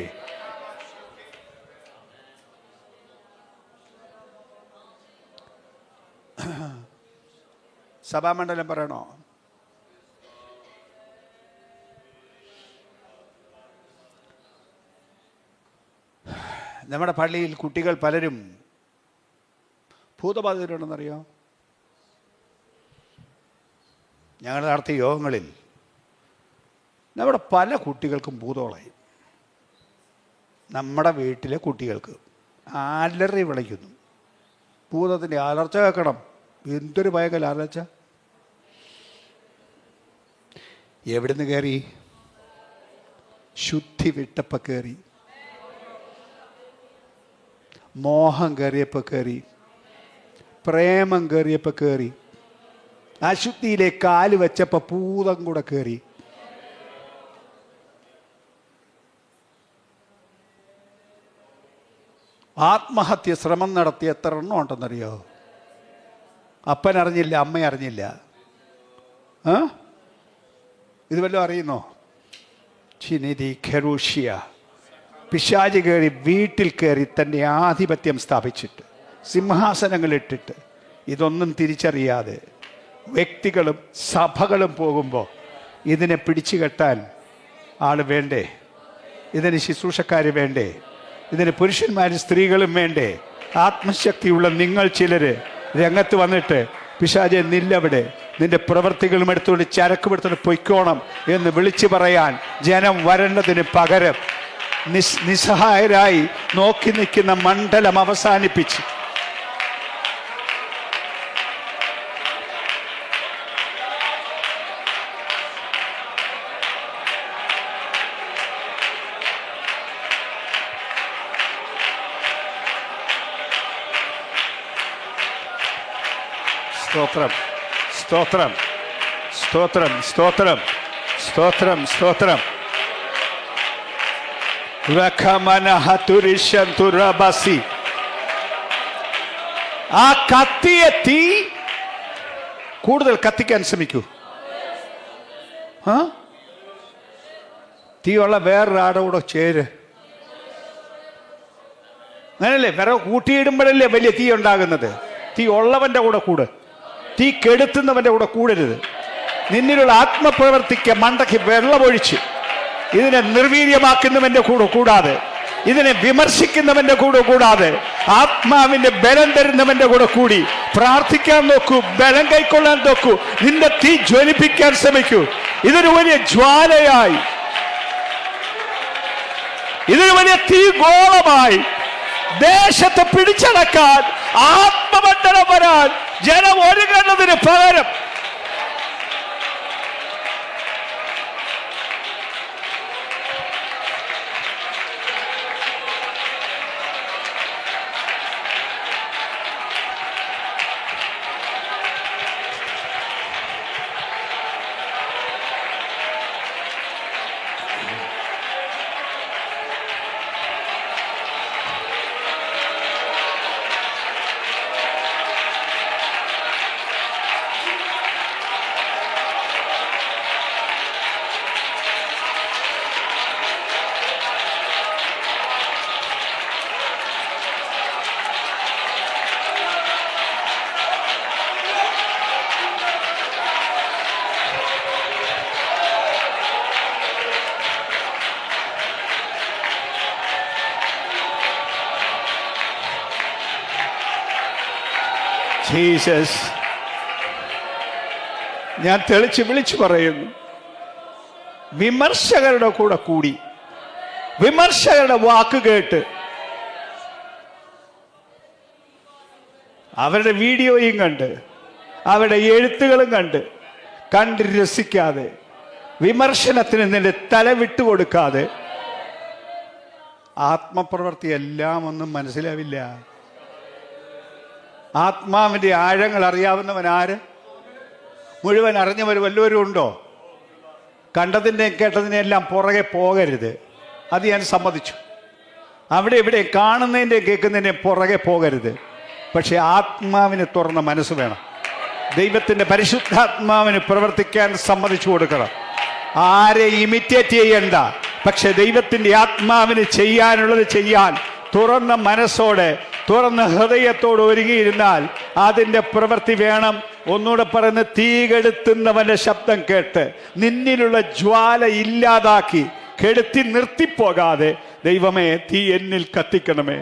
സഭാമണ്ഡലം പറയണോ? നമ്മുടെ പള്ളിയിൽ കുട്ടികൾ പലരും ഭൂതബാധിതരുണ്ടെന്നറിയോ? ഞങ്ങൾ നടത്തിയ യോഗങ്ങളിൽ നമ്മുടെ പല കുട്ടികൾക്കും ഭൂതോളായി. നമ്മുടെ വീട്ടിലെ കുട്ടികൾക്ക് അലറി വിളിക്കുന്നു. ഭൂതത്തിൻ്റെ അലർച്ച കേൾക്കണം. എന്തൊരു ഭയങ്കര അലർച്ച! എവിടുന്ന് കയറി? ശുദ്ധി വിട്ടപ്പോൾ കയറി, മോഹം കയറിയപ്പോൾ കയറി, പ്രേമം കയറിയപ്പോൾ കയറി, അശുദ്ധിയിലേക്ക് കാല് വെച്ചപ്പോൾ ഭൂതം കൂടെ കയറി. ആത്മഹത്യ ശ്രമം നടത്തി എത്ര എണ്ണം ഉണ്ടെന്നറിയോ? അപ്പൻ അറിഞ്ഞില്ല, അമ്മ അറിഞ്ഞില്ല. ഇത് വല്ലതും അറിയുന്നോ? ചിനിതി ഖെറൂഷ്യ, പിശാച് കയറി വീട്ടിൽ കയറി തൻ്റെ ആധിപത്യം സ്ഥാപിച്ചിട്ട് സിംഹാസനങ്ങളിട്ടിട്ട് ഇതൊന്നും തിരിച്ചറിയാതെ വ്യക്തികളും സഭകളും പോകുമ്പോൾ ഇതിനെ പിടിച്ചു കെട്ടാൻ ആൾ വേണ്ടേ? ഇതിന് ശുശ്രൂഷക്കാർ വേണ്ടേ? ഇതിന് പുരുഷന്മാരും സ്ത്രീകളും വേണ്ടേ? ആത്മശക്തിയുള്ള നിങ്ങൾ ചിലർ രംഗത്ത് വന്നിട്ട് പിശാചെ നില്ലവിടെ, നിന്റെ പ്രവൃത്തികളും എടുത്തുകൊണ്ട് ചരക്കും എടുത്തുകൊണ്ട് പൊയ്ക്കോണം എന്ന് വിളിച്ചു പറയാൻ ജനം വരേണ്ടതിന് പകരം നിസ്സഹായരായി നോക്കി നിൽക്കുന്ന മണ്ഡലം അവസാനിപ്പിച്ച് സ്തോത്രം സ്തോത്രം സ്തോത്രം സ്തോത്രം സ്തോത്രം സ്തോത്രം. ആ കത്തിയ തീ കൂടുതൽ കത്തിക്കാൻ ശ്രമിക്കൂ. തീയുള്ള വേറൊരാടെ കൂടെ ചേര്. അങ്ങനല്ലേ? വിറക് കൂട്ടിയിടുമ്പോഴല്ലേ വലിയ തീ ഉണ്ടാകുന്നത്. തീ ഉള്ളവന്റെ കൂടെ കൂട്, തീ കെടുത്തുന്നവന്റെ കൂടെ കൂടരുത്. നിന്നിലുള്ള ആത്മപ്രവർത്തിക്ക് മണ്ടയ്ക്ക് വെള്ളമൊഴിച്ച് ഇതിനെ നിർവീര്യമാക്കുന്നവന്റെ കൂടെ കൂടാതെ, ഇതിനെ വിമർശിക്കുന്നവന്റെ കൂടെ കൂടാതെ, ആത്മാവിന്റെ ബലം തരുന്നവന്റെ കൂടെ കൂടി പ്രാർത്ഥിക്കാൻ നോക്കൂ, ബലം കൈക്കൊള്ളാൻ നോക്കൂ, നിന്റെ തീ ജ്വലിപ്പിക്കാൻ ശ്രമിക്കൂ. ഇതൊരു വലിയ ജ്വാലയായി, ഇതൊരു വലിയ തീഗോളമായി ദേശത്തെ പിടിച്ചടക്കാൻ, ആത്മമണ്ഡലം വരാൻ ജനം ഒരുങ്ങുന്നതിന് പകരം ജീസസ്, ഞാൻ തെളിച്ച് വിളിച്ചു പറയുന്നു, വിമർശകരുടെ കൂടെ കൂടി, വിമർശകരുടെ വാക്ക് കേട്ട്, അവരുടെ വീഡിയോയും കണ്ട്, അവരുടെ എഴുത്തുകളും കണ്ട് രസിക്കാതെ, വിമർശനത്തിന് നിന്റെ തല വിട്ടുകൊടുക്കാതെ, ആത്മപ്രവൃത്തി എല്ലാം ഒന്നും മനസ്സിലാവില്ല. ആത്മാവിൻ്റെ ആഴങ്ങൾ അറിയാവുന്നവൻ ആര്? മുഴുവൻ അറിഞ്ഞവർ വല്ലവരും ഉണ്ടോ? കണ്ടതിൻ്റെയും കേട്ടതിനെല്ലാം പുറകെ പോകരുത്. അത് ഞാൻ സമ്മതിച്ചു. അവിടെ ഇവിടെ കാണുന്നതിൻ്റെയും കേൾക്കുന്നതിൻ്റെയും പുറകെ പോകരുത്. പക്ഷെ ആത്മാവിന് തുറന്ന മനസ്സ് വേണം. ദൈവത്തിൻ്റെ പരിശുദ്ധാത്മാവിന് പ്രവർത്തിക്കാൻ സമ്മതിച്ചു കൊടുക്കണം. ആരെ ഇമിറ്റേറ്റ് ചെയ്യണ്ട, പക്ഷെ ദൈവത്തിൻ്റെ ആത്മാവിന് ചെയ്യാനുള്ളത് ചെയ്യാൻ തുറന്ന മനസ്സോടെ, തുറന്ന ഹൃദയത്തോട് ഒരുങ്ങിയിരുന്നാൽ അതിൻ്റെ പ്രവൃത്തി വേണം. ഒന്നുകൂടെ പറയുന്ന, തീ കെടുത്തുന്നവന്റെ ശബ്ദം കേട്ട് നിന്നിലുള്ള ജ്വാല ഇല്ലാതാക്കി കെടുത്തി നിർത്തിപ്പോകാതെ, ദൈവമേ തീ എന്നിൽ കത്തിക്കണമേ.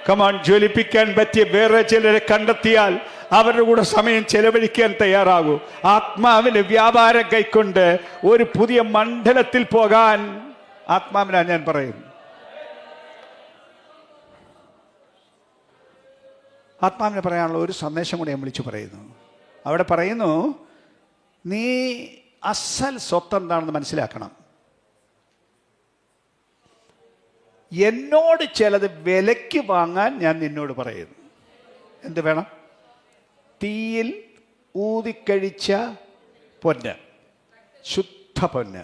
കമാൻ, ജ്വലിപ്പിക്കാൻ പറ്റിയ വേറെ ചിലരെ കണ്ടെത്തിയാൽ അവരുടെ കൂടെ സമയം ചെലവഴിക്കാൻ തയ്യാറാകൂ. ആത്മാവിന്റെ വ്യാപാരം കൈക്കൊണ്ട് ഒരു പുതിയ മണ്ഡലത്തിൽ പോകാൻ ആത്മാവിനാ ഞാൻ പറയുന്നു. ആത്മാവിനെ പറയാനുള്ള ഒരു സന്ദേശം കൂടി ഞാൻ വിളിച്ചു പറയുന്നു. അവിടെ പറയുന്നു, നീ അസൽ സ്വത്ത് എന്താണെന്ന് മനസ്സിലാക്കണം. എന്നോട് ചിലത് വിലയ്ക്ക് വാങ്ങാൻ ഞാൻ നിന്നോട് പറയുന്നു. എന്ത് വേണം? തീയിൽ ഊതിക്കഴിച്ച പൊന്ന്, ശുദ്ധ പൊന്ന്.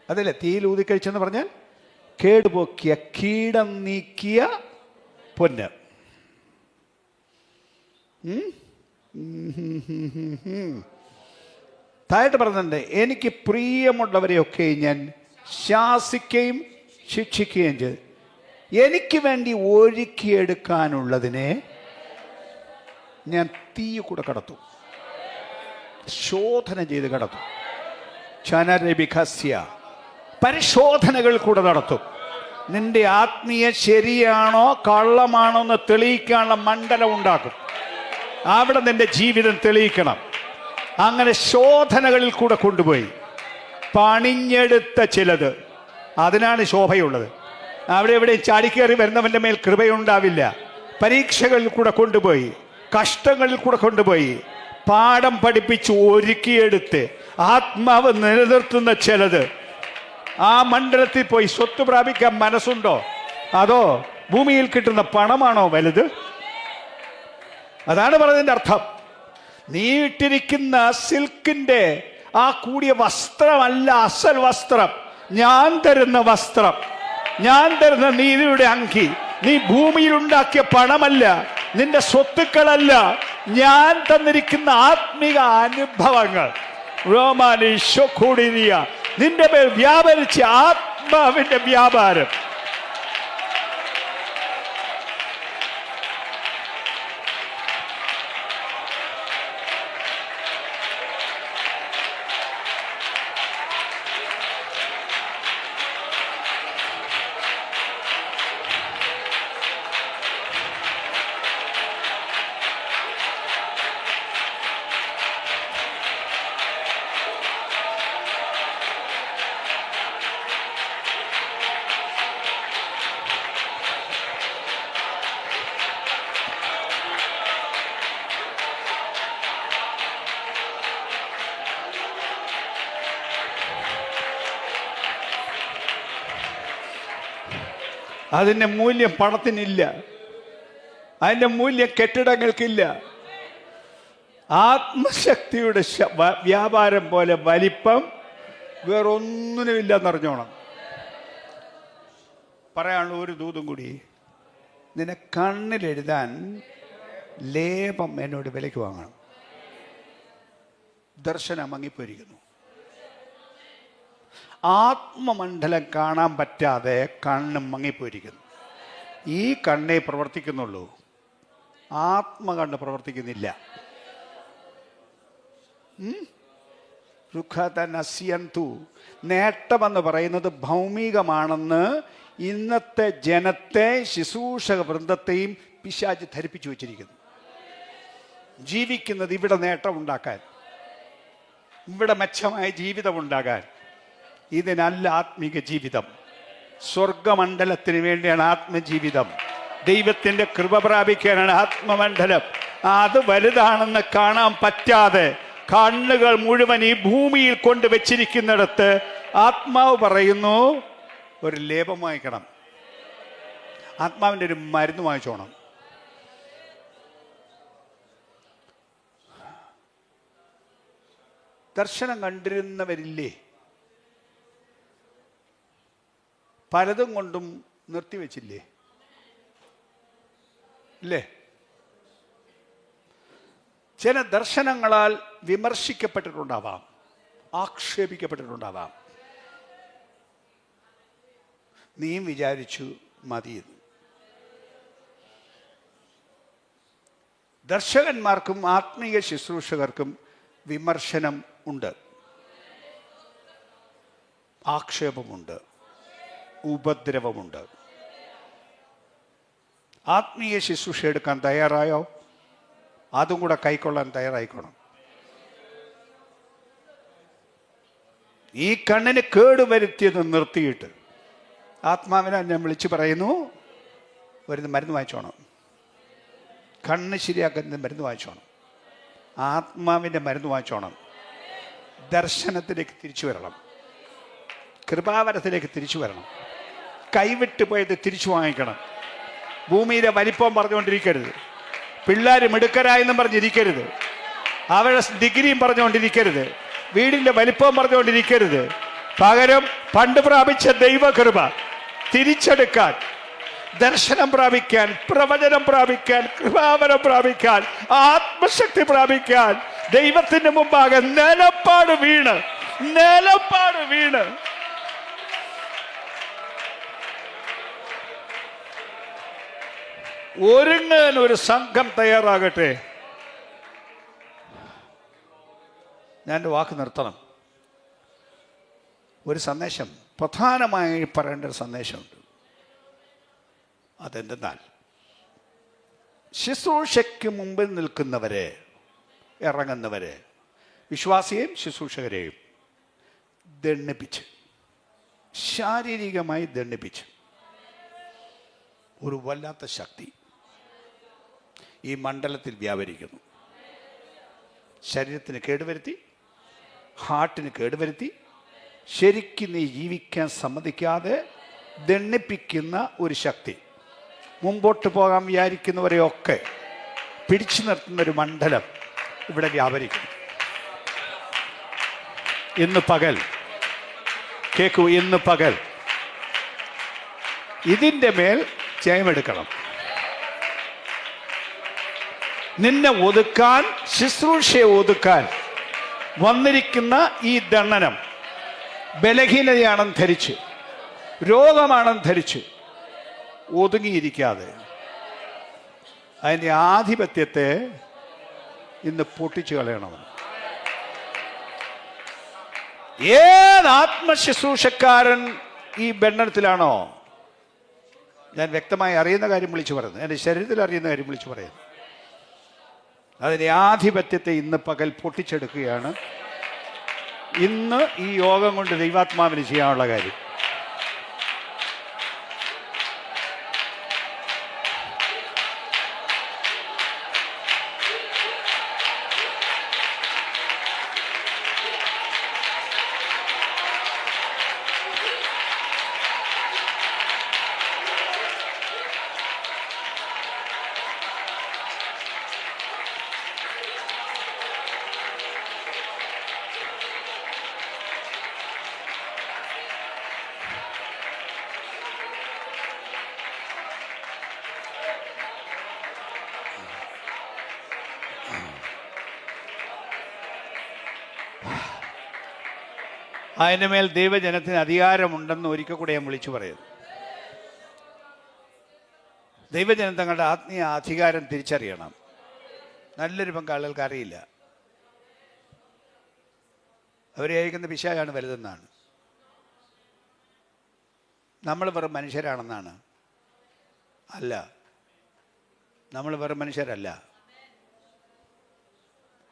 അതല്ലേ തീയിൽ ഊതിക്കഴിച്ചെന്ന് പറഞ്ഞാൽ? കേടുപോക്കിയ, കീടം നീക്കിയ പൊന്ന്. താഴോട്ട് പറഞ്ഞിട്ടുണ്ട്, എനിക്ക് പ്രിയമുള്ളവരെയൊക്കെ ഞാൻ ശാസിക്കുകയും ശിക്ഷിക്കുകയും ചെയ്തു. എനിക്ക് വേണ്ടി ഒഴുക്കിയെടുക്കാനുള്ളതിനെ ഞാൻ തീ കൂടെ കടത്തും, ശോധന ചെയ്ത് കടത്തും. ചനരബിഖസ്യ, പരിശോധനകൾ കൂടെ നടത്തും. നിന്റെ ആത്മീയ ശരിയാണോ കള്ളമാണോ എന്ന് തെളിയിക്കാനുള്ള മണ്ഡലം ഉണ്ടാക്കും. അവിടെ നിന്റെ ജീവിതം തെളിയിക്കണം. അങ്ങനെ ശോധനകളിൽ കൂടെ കൊണ്ടുപോയി പണിഞ്ഞെടുത്ത ചിലത്, അതിനാണ് ശോഭയുള്ളത്. അവിടെ എവിടെ ചാടിക്കേറി വരുന്നവന്റെ മേൽ കൃപയുണ്ടാവില്ല. പരീക്ഷകളിൽ കൂടെ കൊണ്ടുപോയി, കഷ്ടങ്ങളിൽ കൂടെ കൊണ്ടുപോയി പാഠം പഠിപ്പിച്ച് ഒരുക്കിയെടുത്ത് ആത്മാവ് നിലനിർത്തുന്ന ചിലത്, ആ മണ്ഡലത്തിൽ പോയി സ്വത്ത് പ്രാപിക്കാൻ മനസ്സുണ്ടോ? അതോ ഭൂമിയിൽ കിട്ടുന്ന പണമാണോ വലുത്? അതാണ് പറഞ്ഞതിന്റെ അർത്ഥം. നീ ഇട്ടിരിക്കുന്ന സിൽക്കിന്റെ ആ കൂടിയ വസ്ത്രമല്ല അസൽ വസ്ത്രം. ഞാൻ തരുന്ന വസ്ത്രം, ഞാൻ തരുന്ന നീതിയുടെ അങ്കി. നീ ഭൂമിയിൽ ഉണ്ടാക്കിയ പണമല്ല, നിന്റെ സ്വത്തുക്കളല്ല, ഞാൻ തന്നിരിക്കുന്ന ആത്മിക അനുഭവങ്ങൾ. റോമാനിയ നിന്റെ മേൽ വ്യാപരിച്ച ആത്മാവിന്റെ വ്യാപാരം. അതിൻ്റെ മൂല്യം പണത്തിനില്ല, അതിൻ്റെ മൂല്യം കെട്ടിടങ്ങൾക്കില്ല. ആത്മശക്തിയുടെ വ്യാപാരം പോലെ വലിപ്പം വേറൊന്നിനുമില്ലെന്നറിഞ്ഞോണം. പറയാനുള്ള ഒരു ദൂതും കൂടി, നിന്നെ കണ്ണിലെഴുതാൻ ലേപം എന്നോട് വിലയ്ക്ക് വാങ്ങണം. ദർശനം മങ്ങിപ്പോയിരിക്കുന്നു. ആത്മമണ്ഡലം കാണാൻ പറ്റാതെ കണ്ണ് മങ്ങിപ്പോയിരിക്കുന്നു. ഈ കണ്ണേ പ്രവർത്തിക്കുന്നുള്ളൂ, ആത്മകണ്ണ് പ്രവർത്തിക്കുന്നില്ല. നേട്ടമെന്ന് പറയുന്നത് ഭൗമികമാണെന്ന് ഇന്നത്തെ ജനത്തെ, ശുശ്രൂഷക വൃന്ദത്തെയും പിശാച് ധരിപ്പിച്ചു വച്ചിരിക്കുന്നു. ജീവിക്കുന്നത് ഇവിടെ നേട്ടം ഉണ്ടാക്കാൻ, ഇവിടെ മെച്ചമായ ജീവിതം ഉണ്ടാകാൻ. ഇതിനല്ല ആത്മീക ജീവിതം. സ്വർഗമണ്ഡലത്തിന് വേണ്ടിയാണ് ആത്മജീവിതം. ദൈവത്തിൻ്റെ കൃപ പ്രാപിക്കാനാണ് ആത്മമണ്ഡലം. അത് വലുതാണെന്ന് കാണാൻ പറ്റാതെ കണ്ണുകൾ മുഴുവൻ ഈ ഭൂമിയിൽ കൊണ്ടുവച്ചിരിക്കുന്നിടത്ത് ആത്മാവ് പറയുന്നു, ഒരു ലേപം വാങ്ങിക്കണം, ആത്മാവിൻ്റെ ഒരു മരുന്ന് വാങ്ങിച്ചോണം. ദർശനം കണ്ടിരുന്നവരില്ലേ? പലതും കൊണ്ടും നിർത്തിവെച്ചില്ലേ? ഇല്ലേ? ചില ദർശനങ്ങളാൽ വിമർശിക്കപ്പെട്ടിട്ടുണ്ടാവാം, ആക്ഷേപിക്കപ്പെട്ടിട്ടുണ്ടാവാം. നീയും വിചാരിച്ചു മതിയെന്ന്. ദർശകന്മാർക്കും ആത്മീയ ശുശ്രൂഷകർക്കും വിമർശനം ഉണ്ട്, ആക്ഷേപമുണ്ട്, ഉപദ്രവമുണ്ട്. ആത്മീയ ശുശ്രൂഷ എടുക്കാൻ തയ്യാറായോ? അതും കൂടെ കൈക്കൊള്ളാൻ തയ്യാറായിക്കോണം. ഈ കണ്ണിന് കേടുവരുത്തിയത് നിർത്തിയിട്ട് ആത്മാവിനെ ഞാൻ വിളിച്ചു പറയുന്നു, വരുന്ന മരുന്ന് വാങ്ങിച്ചോണം. കണ്ണ് ശരിയാക്കുന്ന മരുന്ന് വാങ്ങിച്ചോണം. ആത്മാവിൻ്റെ മരുന്ന് വാങ്ങിച്ചോണം. ദർശനത്തിലേക്ക് തിരിച്ചു വരണം. കൃപാവരത്തിലേക്ക് തിരിച്ചു വരണം. കൈവിട്ട് പോയത് തിരിച്ചു വാങ്ങിക്കണം. ഭൂമിയിലെ വലിപ്പം പറഞ്ഞുകൊണ്ടിരിക്കരുത്. പിള്ളേർ മിടുക്കരായെന്നും പറഞ്ഞിരിക്കരുത്. അവരുടെ ഡിഗ്രിയും പറഞ്ഞുകൊണ്ടിരിക്കരുത്. വീടിൻ്റെ വലിപ്പം പറഞ്ഞുകൊണ്ടിരിക്കരുത്. പകരം പണ്ട് പ്രാപിച്ച ദൈവകൃപ തിരിച്ചെടുക്കാൻ, ദർശനം പ്രാപിക്കാൻ, പ്രവചനം പ്രാപിക്കാൻ, കൃപാവരം പ്രാപിക്കാൻ, ആത്മശക്തി പ്രാപിക്കാൻ ദൈവത്തിന് മുമ്പാകെ നിലപാട് വീണ് ഒരുങ്ങാൻ ഒരു സംഘം തയ്യാറാകട്ടെ. ഞാൻ വാക്ക് നിർത്തണം. ഒരു സന്ദേശം, പ്രധാനമായി പറയേണ്ട ഒരു സന്ദേശമുണ്ട്. അതെന്തെന്നാൽ, ശുശ്രൂഷയ്ക്ക് മുമ്പിൽ നിൽക്കുന്നവരെ, ഇറങ്ങുന്നവരെ, വിശ്വാസിയെയും ശുശ്രൂഷകരെയും ദണ്ഡിപ്പിച്ച്, ശാരീരികമായി ദണ്ഡിപ്പിച്ച് ഒരു വല്ലാത്ത ശക്തി ഈ മണ്ഡലത്തിൽ വ്യാപരിക്കുന്നു. ശരീരത്തിന് കേടുവരുത്തി, ഹാർട്ടിന് കേടുവരുത്തി, ശരിക്കും നീ ജീവിക്കാൻ സമ്മതിക്കാതെ ദണ്ഡിപ്പിക്കുന്ന ഒരു ശക്തി, മുമ്പോട്ട് പോകാൻ വിചാരിക്കുന്നവരെയൊക്കെ പിടിച്ചു നിർത്തുന്നൊരു മണ്ഡലം ഇവിടെ വ്യാപരിക്കുന്നു. ഇന്ന് പകൽ കേൾക്കൂ, ഇന്ന് പകൽ ഇതിൻ്റെ മേൽ ജയമെടുക്കണം. നിന്നെ ഒതുക്കാൻ, ശുശ്രൂഷയെ ഒതുക്കാൻ വന്നിരിക്കുന്ന ഈ ദണ്ഡനം ബലഹീനതയാണെന്ന് ധരിച്ച്, രോഗമാണെന്ന് ധരിച്ച് ഒതുങ്ങിയിരിക്കാതെ അതിൻ്റെ ആധിപത്യത്തെ ഇന്ന് പൊട്ടിച്ചു കളയണമെന്ന്. ഏത് ആത്മശുശ്രൂഷക്കാരൻ ഈ ബന്ധനത്തിലാണോ, ഞാൻ വ്യക്തമായി അറിയുന്ന കാര്യം വിളിച്ചു പറയുന്നത്, എൻ്റെ ശരീരത്തിൽ അറിയുന്ന കാര്യം വിളിച്ചു പറയുന്നു, അതിൻ്റെ ആധിപത്യത്തെ ഇന്ന് പകൽ പൊട്ടിച്ചെടുക്കുകയാണ്. ഇന്ന് ഈ യോഗം കൊണ്ട് ദൈവാത്മാവിന് ചെയ്യാനുള്ള കാര്യം. അതിൻ്റെ മേൽ ദൈവജനത്തിന് അധികാരമുണ്ടെന്ന് ഒരിക്കൽ കൂടെ ഞാൻ വിളിച്ചു പറയുന്നു. ദൈവജനം തങ്ങളുടെ ആത്മീയ അധികാരം തിരിച്ചറിയണം. നല്ലൊരു പങ്ക് ആളുകൾക്ക് അറിയില്ല. അവരെ അയക്കുന്ന പിശാചാണ് വലുതെന്നാണ്, നമ്മൾ വെറും മനുഷ്യരാണെന്നാണ്. അല്ല, നമ്മൾ വെറും മനുഷ്യരല്ല,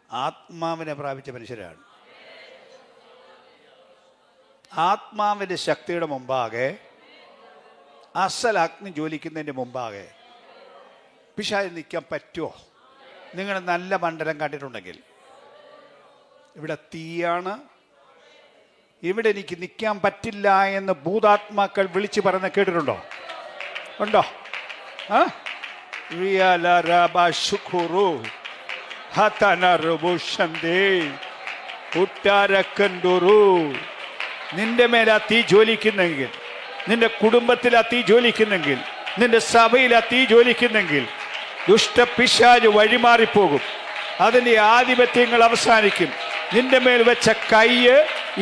ആത്മാവിനെ പ്രാപിച്ച മനുഷ്യരാണ്. ആത്മാവിൻ്റെ ശക്തിയുടെ മുമ്പാകെ, അസൽ അഗ്നി ജ്വലിക്കുന്നതിൻ്റെ മുമ്പാകെ പിശാച് നിൽക്കാൻ പറ്റുമോ? നിങ്ങൾ നല്ല മണ്ഡലം കണ്ടിട്ടുണ്ടെങ്കിൽ ഇവിടെ തീയാണ്, ഇവിടെ എനിക്ക് നിൽക്കാൻ പറ്റില്ല എന്ന് ഭൂതാത്മാക്കൾ വിളിച്ചു പറയുന്ന കേട്ടിട്ടുണ്ടോ? ഉണ്ടോ? നിന്റെ മേൽ ആ തീ ജ്വലിക്കുന്നെങ്കിൽ, നിന്റെ കുടുംബത്തിൽ ആ തീ ജ്വലിക്കുന്നെങ്കിൽ, നിന്റെ സഭയിൽ ആ തീ ജ്വലിക്കുന്നെങ്കിൽ ദുഷ്ടപിശാച് വഴിമാറിപ്പോകും. അതിൻ്റെ ആധിപത്യങ്ങൾ അവസാനിക്കും. നിന്റെ മേൽ വെച്ച കയ്യ്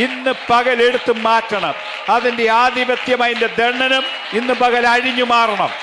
ഇന്ന് പകൽ എടുത്ത് മാറ്റണം. അതിൻ്റെ ആധിപത്യം, അതിൻ്റെ ദണ്ഡനം ഇന്ന് പകൽ അഴിഞ്ഞു മാറണം.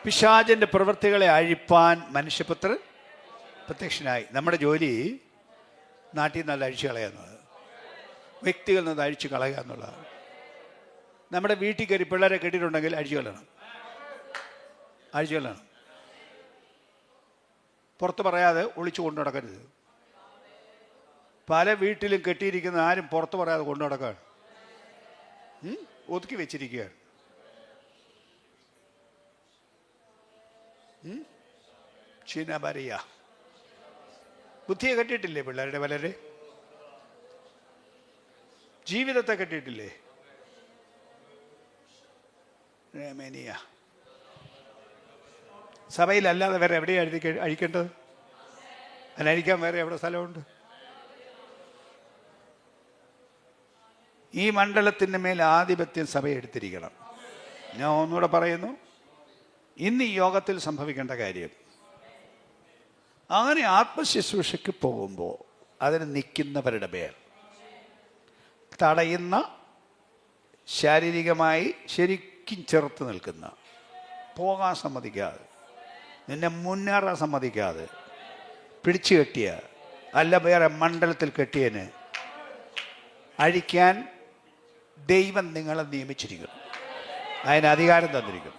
പിശാചിൻ്റെ പ്രവൃത്തികളെ അഴിപ്പാൻ മനുഷ്യപുത്രൻ പ്രത്യക്ഷനായി. നമ്മുടെ ജോലി നാട്ടിൽ നിന്ന് അഴിച്ചു കളയുക എന്നുള്ളത്, വ്യക്തികളിൽ നിന്ന് അഴിച്ചു കളയുക എന്നുള്ളതാണ്. നമ്മുടെ വീട്ടിൽ കയറി പിള്ളേരെ കെട്ടിയിട്ടുണ്ടെങ്കിൽ അഴിച്ചു കൊല്ലണം. പുറത്ത് പറയാതെ ഒളിച്ചു കൊണ്ടു നടക്കരുത്. പല വീട്ടിലും കെട്ടിയിരിക്കുന്ന ആരും പുറത്ത് പറയാതെ കൊണ്ടു നടക്കുകയാണ്, ഒതുക്കി വെച്ചിരിക്കുകയാണ്. ചീനബരിയ ബുദ്ധിയെ കെട്ടിയിട്ടില്ലേ പിള്ളേരുടെ? പലരെ ജീവിതത്തെ കെട്ടിയിട്ടില്ലേ? സഭയിലല്ലാതെ വേറെ എവിടെയാണ് അഴിക്കേണ്ടത്? അഴിക്കാൻ വേറെ എവിടെ സ്ഥലമുണ്ട്? ഈ മണ്ഡലത്തിൻ്റെ മേൽ ആധിപത്യം സഭ എടുത്തിരിക്കണം. ഞാൻ ഒന്നുകൂടെ പറയുന്നു, ഇന്ന് ഈ യോഗത്തിൽ സംഭവിക്കേണ്ട കാര്യം, അങ്ങനെ ആത്മശുശ്രൂഷയ്ക്ക് പോകുമ്പോൾ അതിന് നിൽക്കുന്നവരുടെ മേൽ തടയുന്ന, ശാരീരികമായി ശരിക്കും ചെറുത്ത് നിൽക്കുന്ന, പോകാൻ സമ്മതിക്കാതെ, നിന്നെ മുന്നേറാൻ സമ്മതിക്കാതെ പിടിച്ചു കെട്ടിയ, അല്ല വേറെ മണ്ഡലത്തിൽ കെട്ടിയതിന് അഴിക്കാൻ ദൈവം നിങ്ങളെ നിയമിച്ചിരിക്കുന്നു. അതിന് അധികാരം തന്നിരിക്കുന്നു.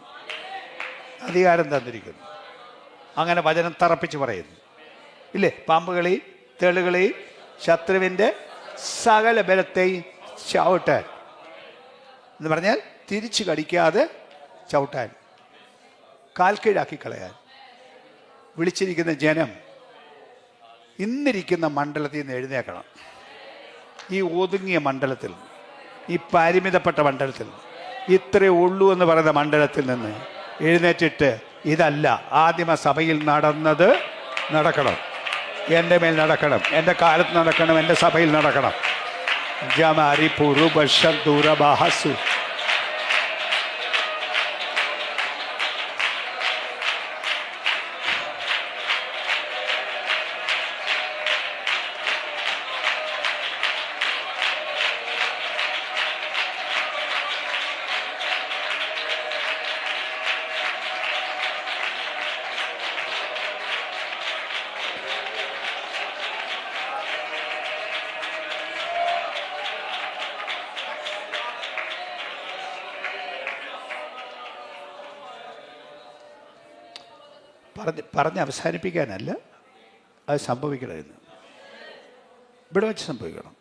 അങ്ങനെ വചനം തറപ്പിച്ച് പറയുന്നു ഇല്ലേ? പാമ്പുകളെയും തേളുകളെയും ശത്രുവിൻ്റെ സകല ബലത്തെയും ചവിട്ടാൻ എന്ന് പറഞ്ഞാൽ തിരിച്ചു കടിക്കാതെ ചവിട്ടാൻ, കാൽക്കീഴാക്കി കളയാൻ വിളിച്ചിരിക്കുന്ന ജനം ഇന്നിരിക്കുന്ന മണ്ഡലത്തിൽ നിന്ന് എഴുന്നേക്കണം. ഈ ഒതുങ്ങിയ മണ്ഡലത്തിൽ, ഈ പരിമിതപ്പെട്ട മണ്ഡലത്തിൽ, ഇത്രയേ ഉള്ളൂ എന്ന് പറയുന്ന മണ്ഡലത്തിൽ നിന്ന് എഴുന്നേറ്റിട്ട് ഇതല്ല ആദിമ സഭയിൽ നടന്നത് നടക്കണം, എൻ്റെ മേൽ നടക്കണം, എൻ്റെ കാലത്ത് നടക്കണം, എൻ്റെ സഭയിൽ നടക്കണം. ജമാരി പുറു ബഷൂറ ബാഹസു. പറഞ്ഞ് അവസാനിപ്പിക്കാനല്ല, അത് സംഭവിക്കണമെന്ന് ഇവിടെ വെച്ച് സംഭവിക്കണം.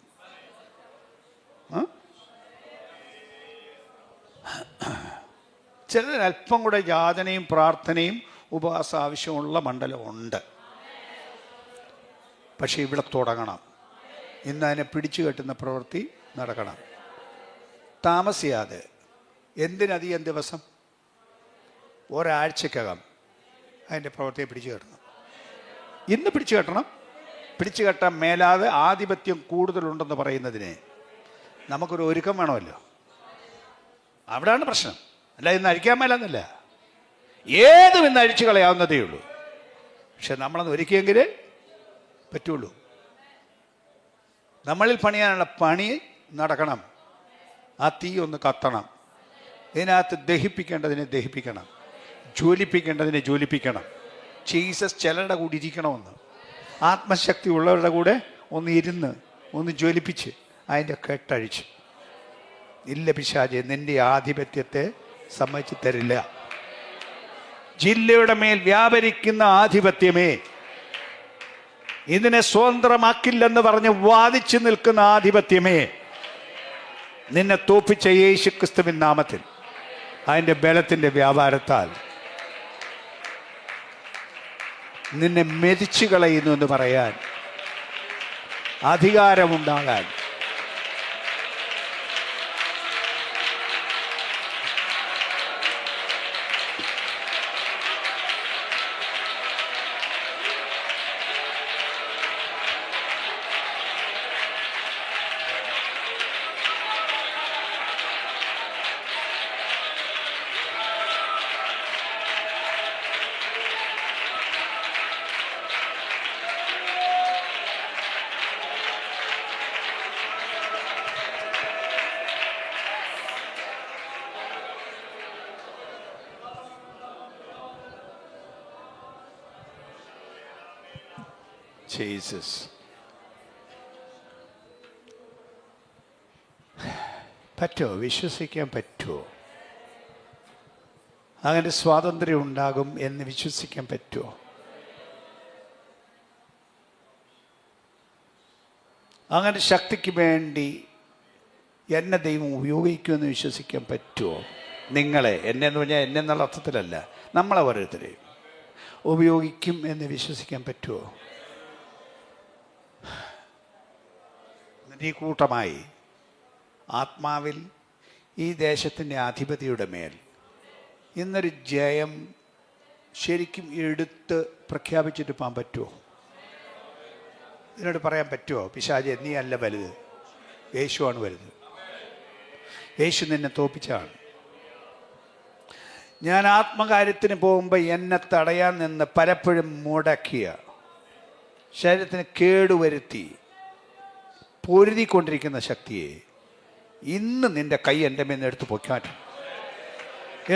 ചിലർ അല്പം കൂടെ യാചനയും പ്രാർത്ഥനയും ഉപവാസ ആവശ്യമുള്ള മണ്ഡലമുണ്ട്. പക്ഷേ ഇവിടെ തുടങ്ങണം. ഇന്ന് അതിനെ പിടിച്ചു കെട്ടുന്ന പ്രവൃത്തി നടക്കണം. താമസിയാതെ, എന്തിനധികം ദിവസം, ഒരാഴ്ചക്കകം അതിൻ്റെ പ്രവൃത്തിയെ പിടിച്ചു കെട്ടണം. ഇന്ന് പിടിച്ചു കെട്ടണം. പിടിച്ചു കെട്ടാൻ മേലാതെ ആധിപത്യം കൂടുതലുണ്ടെന്ന് പറയുന്നതിന് നമുക്കൊരു ഒരുക്കം വേണമല്ലോ. അവിടെയാണ് പ്രശ്നം. അല്ല ഇന്ന് അഴിക്കാൻ മേലെന്നല്ല, ഏതും ഇന്ന് അഴിച്ചു കളയാവുന്നതേ ഉള്ളൂ. പക്ഷെ നമ്മളത് ഒരുക്കിയെങ്കിലേ പറ്റുള്ളൂ. നമ്മളിൽ പണിയാനുള്ള പണി നടക്കണം. ആ തീ ഒന്ന് കത്തണം. ഇതിനകത്ത് ദഹിപ്പിക്കേണ്ടതിനെ ദഹിപ്പിക്കണം, ജ്വലിപ്പിക്കേണ്ടതിനെ ജ്വലിപ്പിക്കണം. ജീസസ് ചിലരുടെ കൂടെ ഇരിക്കണമെന്ന്, ആത്മശക്തി ഉള്ളവരുടെ കൂടെ ഒന്ന് ഇരുന്ന് ഒന്ന് ജ്വലിപ്പിച്ച് അതിൻ്റെ കെട്ടഴിച്ച്. ഇല്ല പിശാചേ, നിൻ്റെ ആധിപത്യത്തെ സമ്മതിച്ചു തരില്ല. ജില്ലയുടെ മേൽ വ്യാപരിക്കുന്ന ആധിപത്യമേ, ഇതിനെ സ്വതന്ത്രമാക്കില്ലെന്ന് പറഞ്ഞ് വാദിച്ചു നിൽക്കുന്ന ആധിപത്യമേ, നിന്നെ തോപ്പിച്ച യേശുക്രിസ്തുവിൻ നാമത്തിൽ അതിൻ്റെ ബലത്തിൻ്റെ വ്യാപാരത്താൽ നിന്നെ മെതിച്ചു കളയുന്നു എന്ന് പറയാൻ അധികാരമുണ്ടാകാൻ ജീസസ്. പറ്റുമോ? വിശ്വസിക്കാൻ പറ്റുമോ? അങ്ങനെ സ്വാതന്ത്ര്യം ഉണ്ടാകും എന്ന് വിശ്വസിക്കാൻ പറ്റുമോ? അങ്ങനെ ശക്തിക്ക് വേണ്ടി എന്നെ ദൈവം ഉപയോഗിക്കുമെന്ന് വിശ്വസിക്കാൻ പറ്റുമോ? നിങ്ങളെ, എന്നെ എന്ന് പറഞ്ഞാൽ എന്നെ എന്നുള്ള അർത്ഥത്തിലല്ല, നമ്മളെ ഓരോരുത്തരെയും ഉപയോഗിക്കും എന്ന് വിശ്വസിക്കാൻ പറ്റുമോ? ഈ കൂട്ടമായി ആത്മാവിൽ ഈ ദേശത്തിൻ്റെ അധിപതിയുടെ മേൽ ഇന്നൊരു ജയം ശരിക്കും എടുത്ത് പ്രഖ്യാപിച്ചിട്ട് പോകാൻ പറ്റുമോ? ഇതിനോട് പറയാൻ പറ്റുമോ? പിശാചേ, നീ അല്ല വലുത്, യേശുവാണ് വലുത്. യേശു നിന്നെ തോൽപ്പിച്ചാണ്. ഞാൻ ആത്മകാര്യത്തിന് പോകുമ്പോൾ എന്നെ തടയാൻ നിന്ന് പലപ്പോഴും മുടക്കിയ, ശരീരത്തിന് കേടുവരുത്തി പൊരുതിക്കൊണ്ടിരിക്കുന്ന ശക്തിയെ ഇന്ന് നിന്റെ കൈ എൻ്റെ മേൽ എടുത്ത് പൊയ്ക്കാറ്റും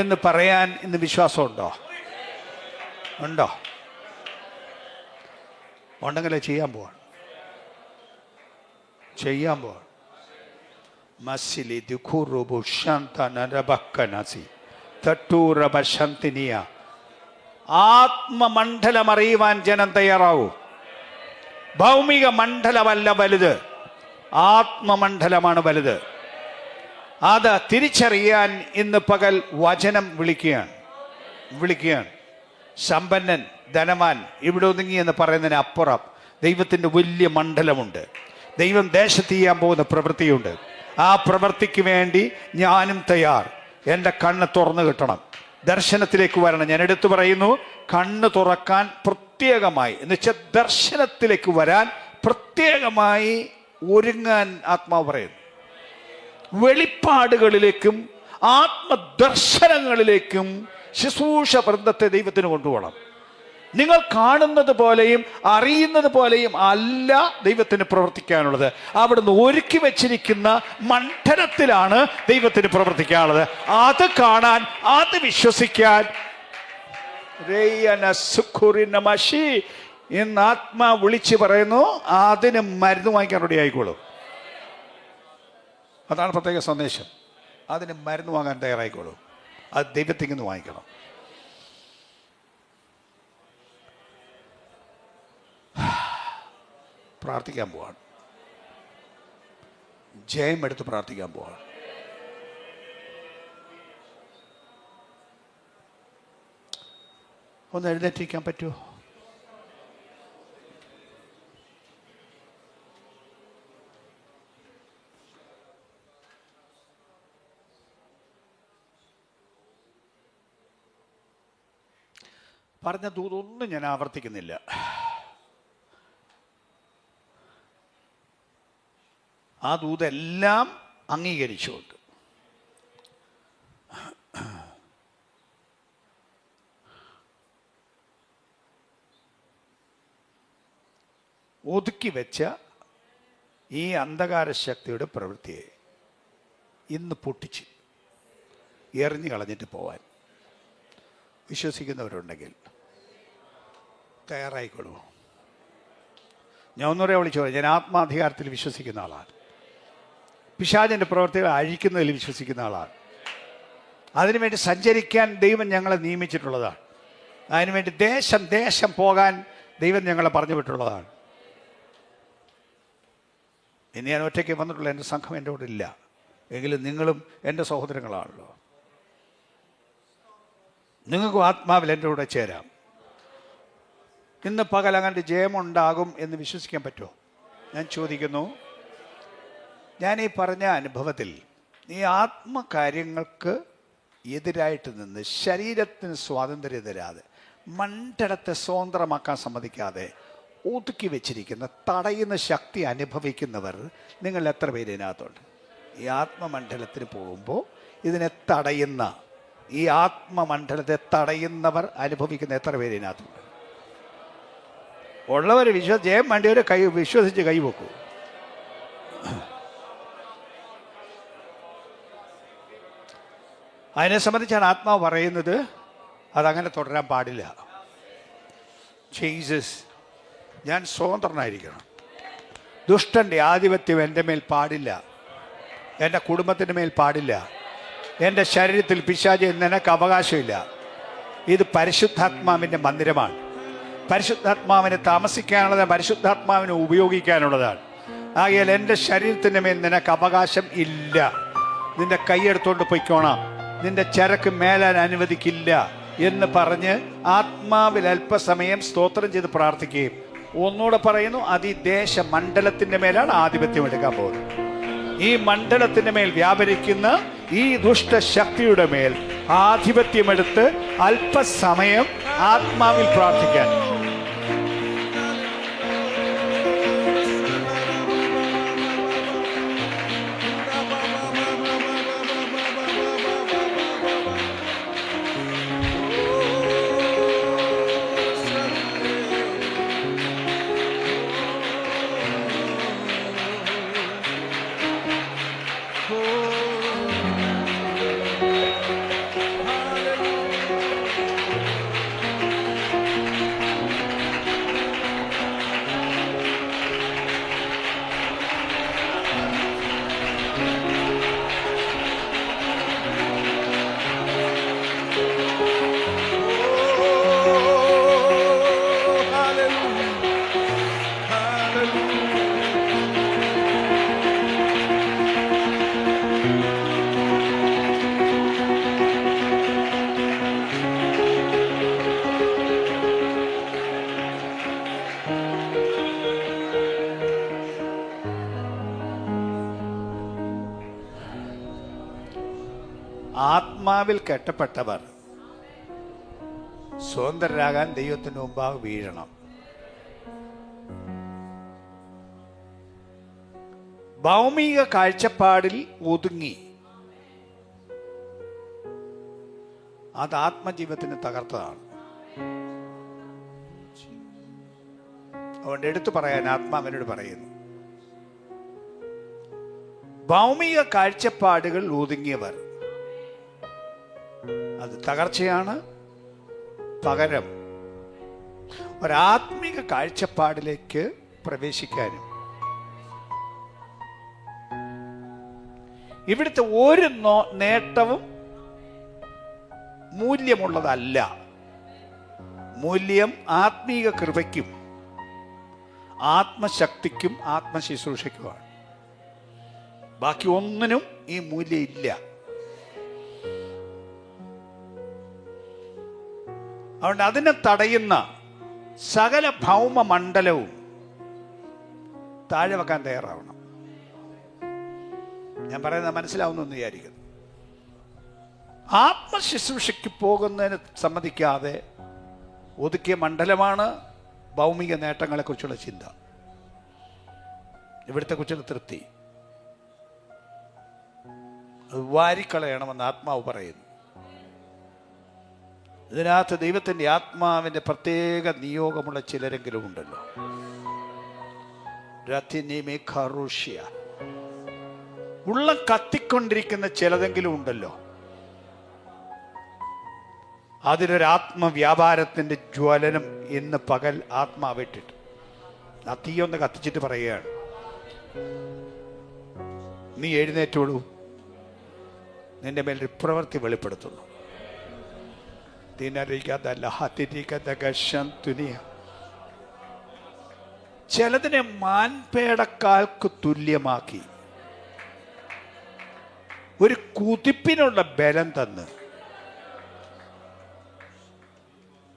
എന്ന് പറയാൻ ഇന്ന് വിശ്വാസമുണ്ടോ? ഉണ്ടോ? ഉണ്ടെങ്കിലേ ചെയ്യാൻ പോവാണ്. മസിലി ദുഃഖുറുബു ശാന്തനരബക്കനസി തട്ടൂറബശന്തിനിയ. ആത്മമണ്ഡലം അറിയുവാൻ ജനം തയ്യാറാവൂ. ഭൗമിക മണ്ഡലമല്ല വലുത്, ആത്മമണ്ഡലമാണ് വലുത്. അത് തിരിച്ചറിയാൻ ഇന്ന് പകൽ വചനം വിളിക്കുകയാണ്. സമ്പന്നൻ, ധനവാൻ, ഇവിടെ ഒതുങ്ങി എന്ന് പറയുന്നതിന് അപ്പുറം ദൈവത്തിൻ്റെ വലിയ മണ്ഡലമുണ്ട്. ദൈവം ദേശത്ത് ചെയ്യാൻ പോകുന്ന പ്രവൃത്തിയുണ്ട്. ആ പ്രവൃത്തിക്ക് വേണ്ടി ഞാനും തയ്യാർ. എൻ്റെ കണ്ണ് തുറന്നു കിട്ടണം, ദർശനത്തിലേക്ക് വരണം. ഞാൻ എടുത്തു പറയുന്നു, കണ്ണ് തുറക്കാൻ പ്രത്യേകമായി, എന്നുവെച്ചാൽ ദർശനത്തിലേക്ക് വരാൻ പ്രത്യേകമായി ഒരുങ്ങാൻ ആത്മാവ് പറയുന്നു. വെളിപ്പാടുകളിലേക്കും ആത്മദർശനങ്ങളിലേക്കും ശുശ്രൂഷ വൃന്ദത്തെ ദൈവത്തിന് കൊണ്ടുപോകണം. നിങ്ങൾ കാണുന്നത് പോലെയും അറിയുന്നത് പോലെയും അല്ല ദൈവത്തിന് പ്രവർത്തിക്കാനുള്ളത്. അവിടുന്ന് ഒരുക്കി വെച്ചിരിക്കുന്ന മണ്ഡലത്തിലാണ് ദൈവത്തിന് പ്രവർത്തിക്കാനുള്ളത്. അത് കാണാൻ, അത് വിശ്വസിക്കാൻ എന്ന് ആത്മാ വിളിച്ച് പറയുന്നു. അതിന് മരുന്ന് വാങ്ങിക്കാൻ റെഡി ആയിക്കോളും. അതാണ് പ്രത്യേക സന്ദേശം. അതിന് മരുന്ന് വാങ്ങാൻ തയ്യാറായിക്കോളും. അത് ദൈവത്തിൽ നിന്ന് വാങ്ങിക്കണം. പ്രാർത്ഥിക്കാൻ പോവാണ്. ജയം എടുത്ത് പ്രാർത്ഥിക്കാൻ പോവാണ്. ഒന്ന് എഴുന്നേറ്റിരിക്കാൻ പറ്റുമോ? പറഞ്ഞ ദൂതൊന്നും ഞാൻ ആവർത്തിക്കുന്നില്ല. ആ ദൂതെല്ലാം അംഗീകരിച്ചുകൊണ്ട് ഒതുക്കി വെച്ച ഈ അന്ധകാര ശക്തിയുടെ പ്രവൃത്തിയെ ഇന്ന് പൊട്ടിച്ച് എറിഞ്ഞു കളഞ്ഞിട്ട് പോവാൻ വിശ്വസിക്കുന്നവരുണ്ടെങ്കിൽ തയ്യാറായിക്കൊള്ളൂ. ഞാൻ ഒന്നുകൂടെ വിളിച്ചു പറയും, ഞാൻ ആത്മാധികാരത്തിൽ വിശ്വസിക്കുന്ന ആളാണ്. പിശാചിൻ്റെ പ്രവൃത്തികൾ അഴിക്കുന്നതിൽ വിശ്വസിക്കുന്ന ആളാണ്. അതിനുവേണ്ടി സഞ്ചരിക്കാൻ ദൈവം ഞങ്ങളെ നിയമിച്ചിട്ടുള്ളതാണ്. അതിനുവേണ്ടി ദേശം പോകാൻ ദൈവം ഞങ്ങളെ പറഞ്ഞു വിട്ടുള്ളതാണ്. ഇനി ഞാൻ ഒറ്റയ്ക്ക് വന്നിട്ടുള്ള എൻ്റെ സംഘം എൻ്റെ കൂടെ ഇല്ല. എങ്കിലും നിങ്ങളും എൻ്റെ സഹോദരങ്ങളാണല്ലോ. നിങ്ങൾക്കും ആത്മാവിൽ എൻ്റെ കൂടെ ചേരാം. ഇന്ന് പകൽ അങ്ങനെ ജയമുണ്ടാകും എന്ന് വിശ്വസിക്കാൻ പറ്റുമോ? ഞാൻ ചോദിക്കുന്നു. ഞാൻ ഈ പറഞ്ഞ അനുഭവത്തിൽ ഈ ആത്മകാര്യങ്ങൾക്ക് എതിരായിട്ട് നിന്ന് ശരീരത്തിന് സ്വാതന്ത്ര്യം തരാതെ മണ്ഡലത്തെ സ്വതന്ത്രമാക്കാൻ സമ്മതിക്കാതെ ഒതുക്കി വെച്ചിരിക്കുന്ന തടയുന്ന ശക്തി അനുഭവിക്കുന്നവർ നിങ്ങൾ എത്ര പേര് ഇതിനകത്തുണ്ട്? ഈ ആത്മമണ്ഡലത്തിന് പോകുമ്പോൾ ഇതിനെ തടയുന്ന, ഈ ആത്മമണ്ഡലത്തെ തടയുന്നവർ അനുഭവിക്കുന്ന എത്ര പേര് ഇതിനകത്തുണ്ട്? ഉള്ളവർ ജയം വേണ്ടിയവർ വിശ്വസിച്ച് കൈവെക്കൂ. അതിനെ സംബന്ധിച്ചാണ് ആത്മാവ് പറയുന്നത് അതങ്ങനെ തുടരാൻ പാടില്ല. ജീസസ് ഞാൻ സ്വതന്ത്രനായിരിക്കണം. ദുഷ്ടൻ്റെ ആധിപത്യം എൻ്റെ മേൽ പാടില്ല, എൻ്റെ കുടുംബത്തിൻ്റെ മേൽ പാടില്ല, എൻ്റെ ശരീരത്തിൽ പിശാച് നിനക്ക് അവകാശമില്ല. ഇത് പരിശുദ്ധാത്മാവിൻ്റെ മന്ദിരമാണ്. പരിശുദ്ധാത്മാവിനെ താമസിക്കാനുള്ളതാണ്, പരിശുദ്ധാത്മാവിനെ ഉപയോഗിക്കാനുള്ളതാണ്. ആകയാൽ എൻ്റെ ശരീരത്തിൻ്റെ മേൽ നിനക്ക് അവകാശം ഇല്ല. നിന്റെ കൈയെടുത്തോണ്ട് പൊയ്ക്കോണം, നിന്റെ ചരക്ക് മേലാൻ അനുവദിക്കില്ല എന്ന് പറഞ്ഞ് ആത്മാവിൽ അല്പസമയം സ്തോത്രം ചെയ്ത് പ്രാർത്ഥിക്കുകയും, ഒന്നുകൂടെ പറയുന്നു, അത് ഈ ദേശമണ്ഡലത്തിൻ്റെ മേലാണ് ആധിപത്യം എടുക്കാൻ പോകുന്നത്. ഈ മണ്ഡലത്തിൻ്റെ മേൽ വ്യാപരിക്കുന്ന ഈ ദുഷ്ടശക്തിയുടെ മേൽ ആധിപത്യമെടുത്ത് അല്പസമയം ആത്മാവിൽ പ്രാർത്ഥിക്കാൻ. ആത്മാവിൽ കെട്ടപ്പെട്ടവർ സ്വതന്ത്രരാകാൻ ദൈവത്തിന് മുമ്പാകെ വീഴണം. ഭൗമിക കാഴ്ചപ്പാടിൽ ഒതുങ്ങി അത് ആത്മജീവിതത്തിന് തകർത്തതാണ്. അതുകൊണ്ട് എടുത്തു പറയാൻ ആത്മാവിനോട് പറയുന്നു, ഭൗമിക കാഴ്ചപ്പാടുകൾ ഒതുങ്ങിയവർ അത് തകർച്ചയാണ്. പകരം ഒരാത്മിക കാഴ്ചപ്പാടിലേക്ക് പ്രവേശിക്കാനും ഇവിടുത്തെ ഒരു നേട്ടവും മൂല്യമുള്ളതല്ല. മൂല്യം ആത്മീക കൃപയ്ക്കും ആത്മശക്തിക്കും ആത്മശുശ്രൂഷയ്ക്കുമാണ്. ബാക്കി ഒന്നിനും ഈ മൂല്യം ഇല്ല. അതുകൊണ്ട് അതിനെ തടയുന്ന സകല ഭൗമ മണ്ഡലവും താഴെ വെക്കാൻ തയ്യാറാവണം. ഞാൻ പറയുന്നത് മനസ്സിലാവുന്നെന്ന് വിചാരിക്കുന്നു. ആത്മശുശ്രൂഷയ്ക്ക് പോകുന്നതിന് സമ്മതിക്കാതെ ഒതുക്കിയ മണ്ഡലമാണ് ഭൗമിക നേട്ടങ്ങളെക്കുറിച്ചുള്ള ചിന്ത, ഇവിടുത്തെ കുറിച്ചുള്ള തൃപ്തി. അത് വാരിക്കളയണമെന്ന് ആത്മാവ് പറയുന്നു. ഇതിനകത്ത് ദൈവത്തിൻ്റെ ആത്മാവിൻ്റെ പ്രത്യേക നിയോഗമുള്ള ചിലരെങ്കിലും ഉണ്ടല്ലോ. ഉള്ളം കത്തിക്കൊണ്ടിരിക്കുന്ന ചിലതെങ്കിലും ഉണ്ടല്ലോ. അതിലൊരു ആത്മവ്യാപാരത്തിൻ്റെ ജ്വലനം ഇന്ന് പകൽ ആത്മാവിട്ടിട്ട് ആ തീയൊന്ന് കത്തിച്ചിട്ട് പറയുകയാണ്, നീ എഴുന്നേറ്റോളൂ, നിന്റെ മേലൊരു പ്രവൃത്തി വെളിപ്പെടുത്തുന്നു. ചിലതിനെ മാൻപേടക്കാൽക്ക് തുല്യമാക്കി ഒരു കുതിപ്പിനുള്ള ബലം തന്ന്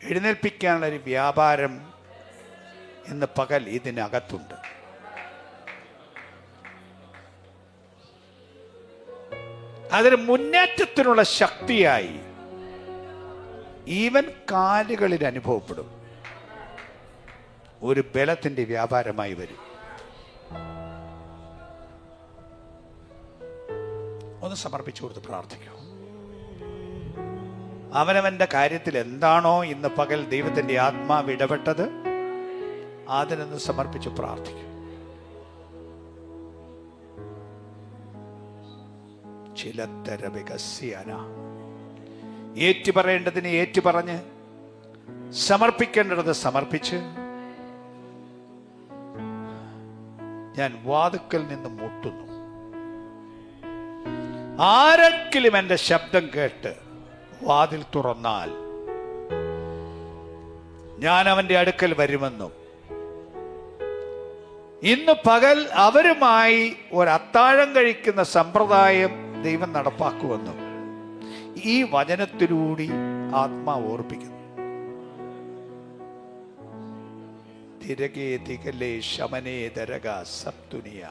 എഴുന്നേൽപ്പിക്കാനുള്ള ഒരു വ്യാപാരം ഇന്ന് പകൽ ഇതിനകത്തുണ്ട്. അതിന് മുന്നേറ്റത്തിനുള്ള ശക്തിയായി ഈവൻ കാലുകളിൽ അനുഭവപ്പെടും. ഒരു ബലത്തിന്റെ വ്യാപാരമായി വരും. ഒന്ന് സമർപ്പിച്ചു കൊടുത്ത് പ്രാർത്ഥിക്കൂ. അവനവന്റെ കാര്യത്തിൽ എന്താണോ ഇന്ന് പകൽ ദൈവത്തിന്റെ ആത്മാവ് ഇടപെട്ടത് അതിനൊന്ന് സമർപ്പിച്ചു പ്രാർത്ഥിക്കും. ചിലത്തര വികസ്യാന ഏറ്റുപറയേണ്ടതിന് ഏറ്റുപറഞ്ഞ് സമർപ്പിക്കേണ്ടത് സമർപ്പിച്ച് ഞാൻ വാതിക്കൽ നിന്ന് മുട്ടുന്നു. ആരെങ്കിലും എൻ്റെ ശബ്ദം കേട്ട് വാതിൽ തുറന്നാൽ ഞാൻ അവന്റെ അടുക്കൽ വരുമെന്നും ഇന്ന് പകൽ അവരുമായി ഒരത്താഴം കഴിക്കുന്ന സമ്പ്രദായം ദൈവം നടപ്പാക്കുമെന്നും ഈ വചനത്തിലൂടെ ആത്മാവ് ഓർപ്പിക്കുന്നു. തിരകേ തികലേ ശമനേ ദരക സപ്തുനിയ.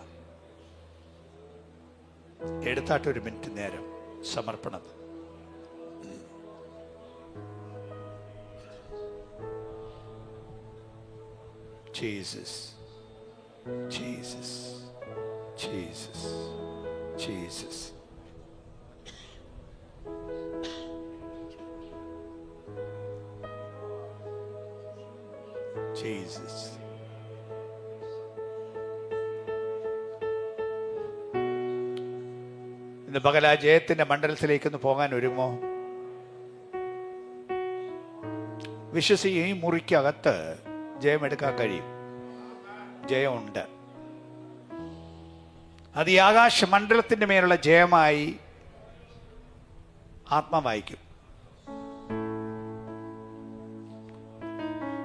എടുത്താട്ട് ഒരു മിനിറ്റ് നേരം സമർപ്പണം. Jesus, Jesus, Jesus, Jesus. Jesus. ഇന്ന് പകൽ ആ ജയത്തിന്റെ മണ്ഡലത്തിലേക്കൊന്ന് പോകാൻ ഒരുങ്ങോ? വിശ്വസിക്കുകയും ഈ മുറിക്കകത്ത് ജയമെടുക്കാൻ കഴിയും. ജയമുണ്ട്. അത് ഈ ആകാശ മണ്ഡലത്തിന്റെ മേലുള്ള ജയമായി ആത്മാവായിക്കും.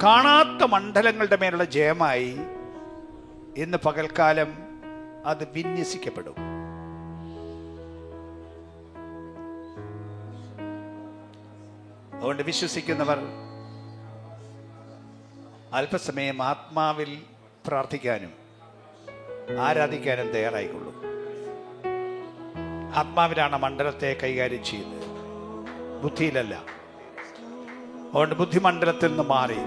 കാണാത്ത മണ്ഡലങ്ങളുടെ മേലുള്ള ജയമായി ഇന്ന് പകൽക്കാലം അത് വിന്യസിക്കപ്പെടും. അതുകൊണ്ട് വിശ്വസിക്കുന്നവർ അല്പസമയം ആത്മാവിൽ പ്രാർത്ഥിക്കാനും ആരാധിക്കാനും തയ്യാറായിക്കൊള്ളും. ആത്മാവിലാണ് മണ്ഡലത്തെ കൈകാര്യം ചെയ്യുന്നത്, ബുദ്ധിയിലല്ല. അതുകൊണ്ട് ബുദ്ധിമണ്ഡലത്തിൽ നിന്ന് മാറി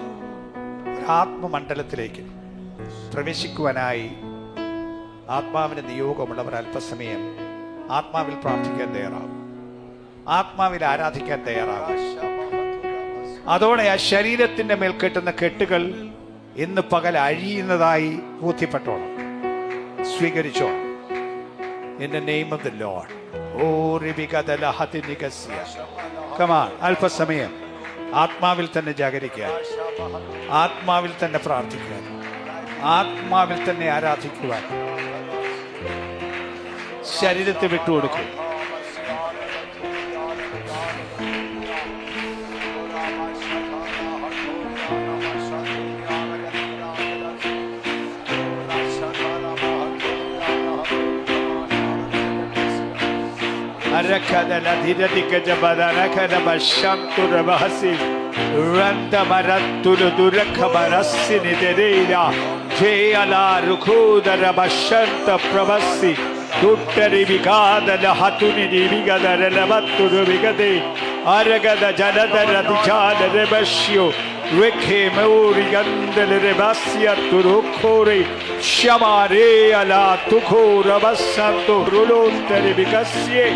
ആത്മമണ്ഡലത്തിലേക്ക് പ്രവേശിക്കുവാനായി ആത്മാവിന് നിയോഗമുള്ളവർ അല്പസമയം ആത്മാവിൽ പ്രാർത്ഥിക്കാൻ തയ്യാറാകും, ആത്മാവിൽ ആരാധിക്കാൻ തയ്യാറാകും. അതോടെ ആ ശരീരത്തിന്റെ മേൽ കെട്ടുന്ന കെട്ടുകൾ ഇന്ന് പകൽ അഴിയുന്നതായി ബോധ്യപ്പെട്ടോണം, സ്വീകരിച്ചോണം. In the name of the Lord. Come on, അല്പസമയം ആത്മാവിൽ തന്നെ ജാഗരിക്കാൻ, ആത്മാവിൽ തന്നെ പ്രാർത്ഥിക്കാൻ, ആത്മാവിൽ തന്നെ ആരാധിക്കുവാൻ ശരീരത്തെ വിട്ടുകൊടുക്കും. Arakadala dhiradika jabadanakada bashantura bahasi randa maratulu durakha barassi nidereya jeyala rukhudara bashanta prabassi duttari vigadala hatuni vigadara labatturu vigade aragada jaladara dijala rebashyo rekhe meuri gandale rebasya turukhore shamare ala tukhora basanto rulontari vikasye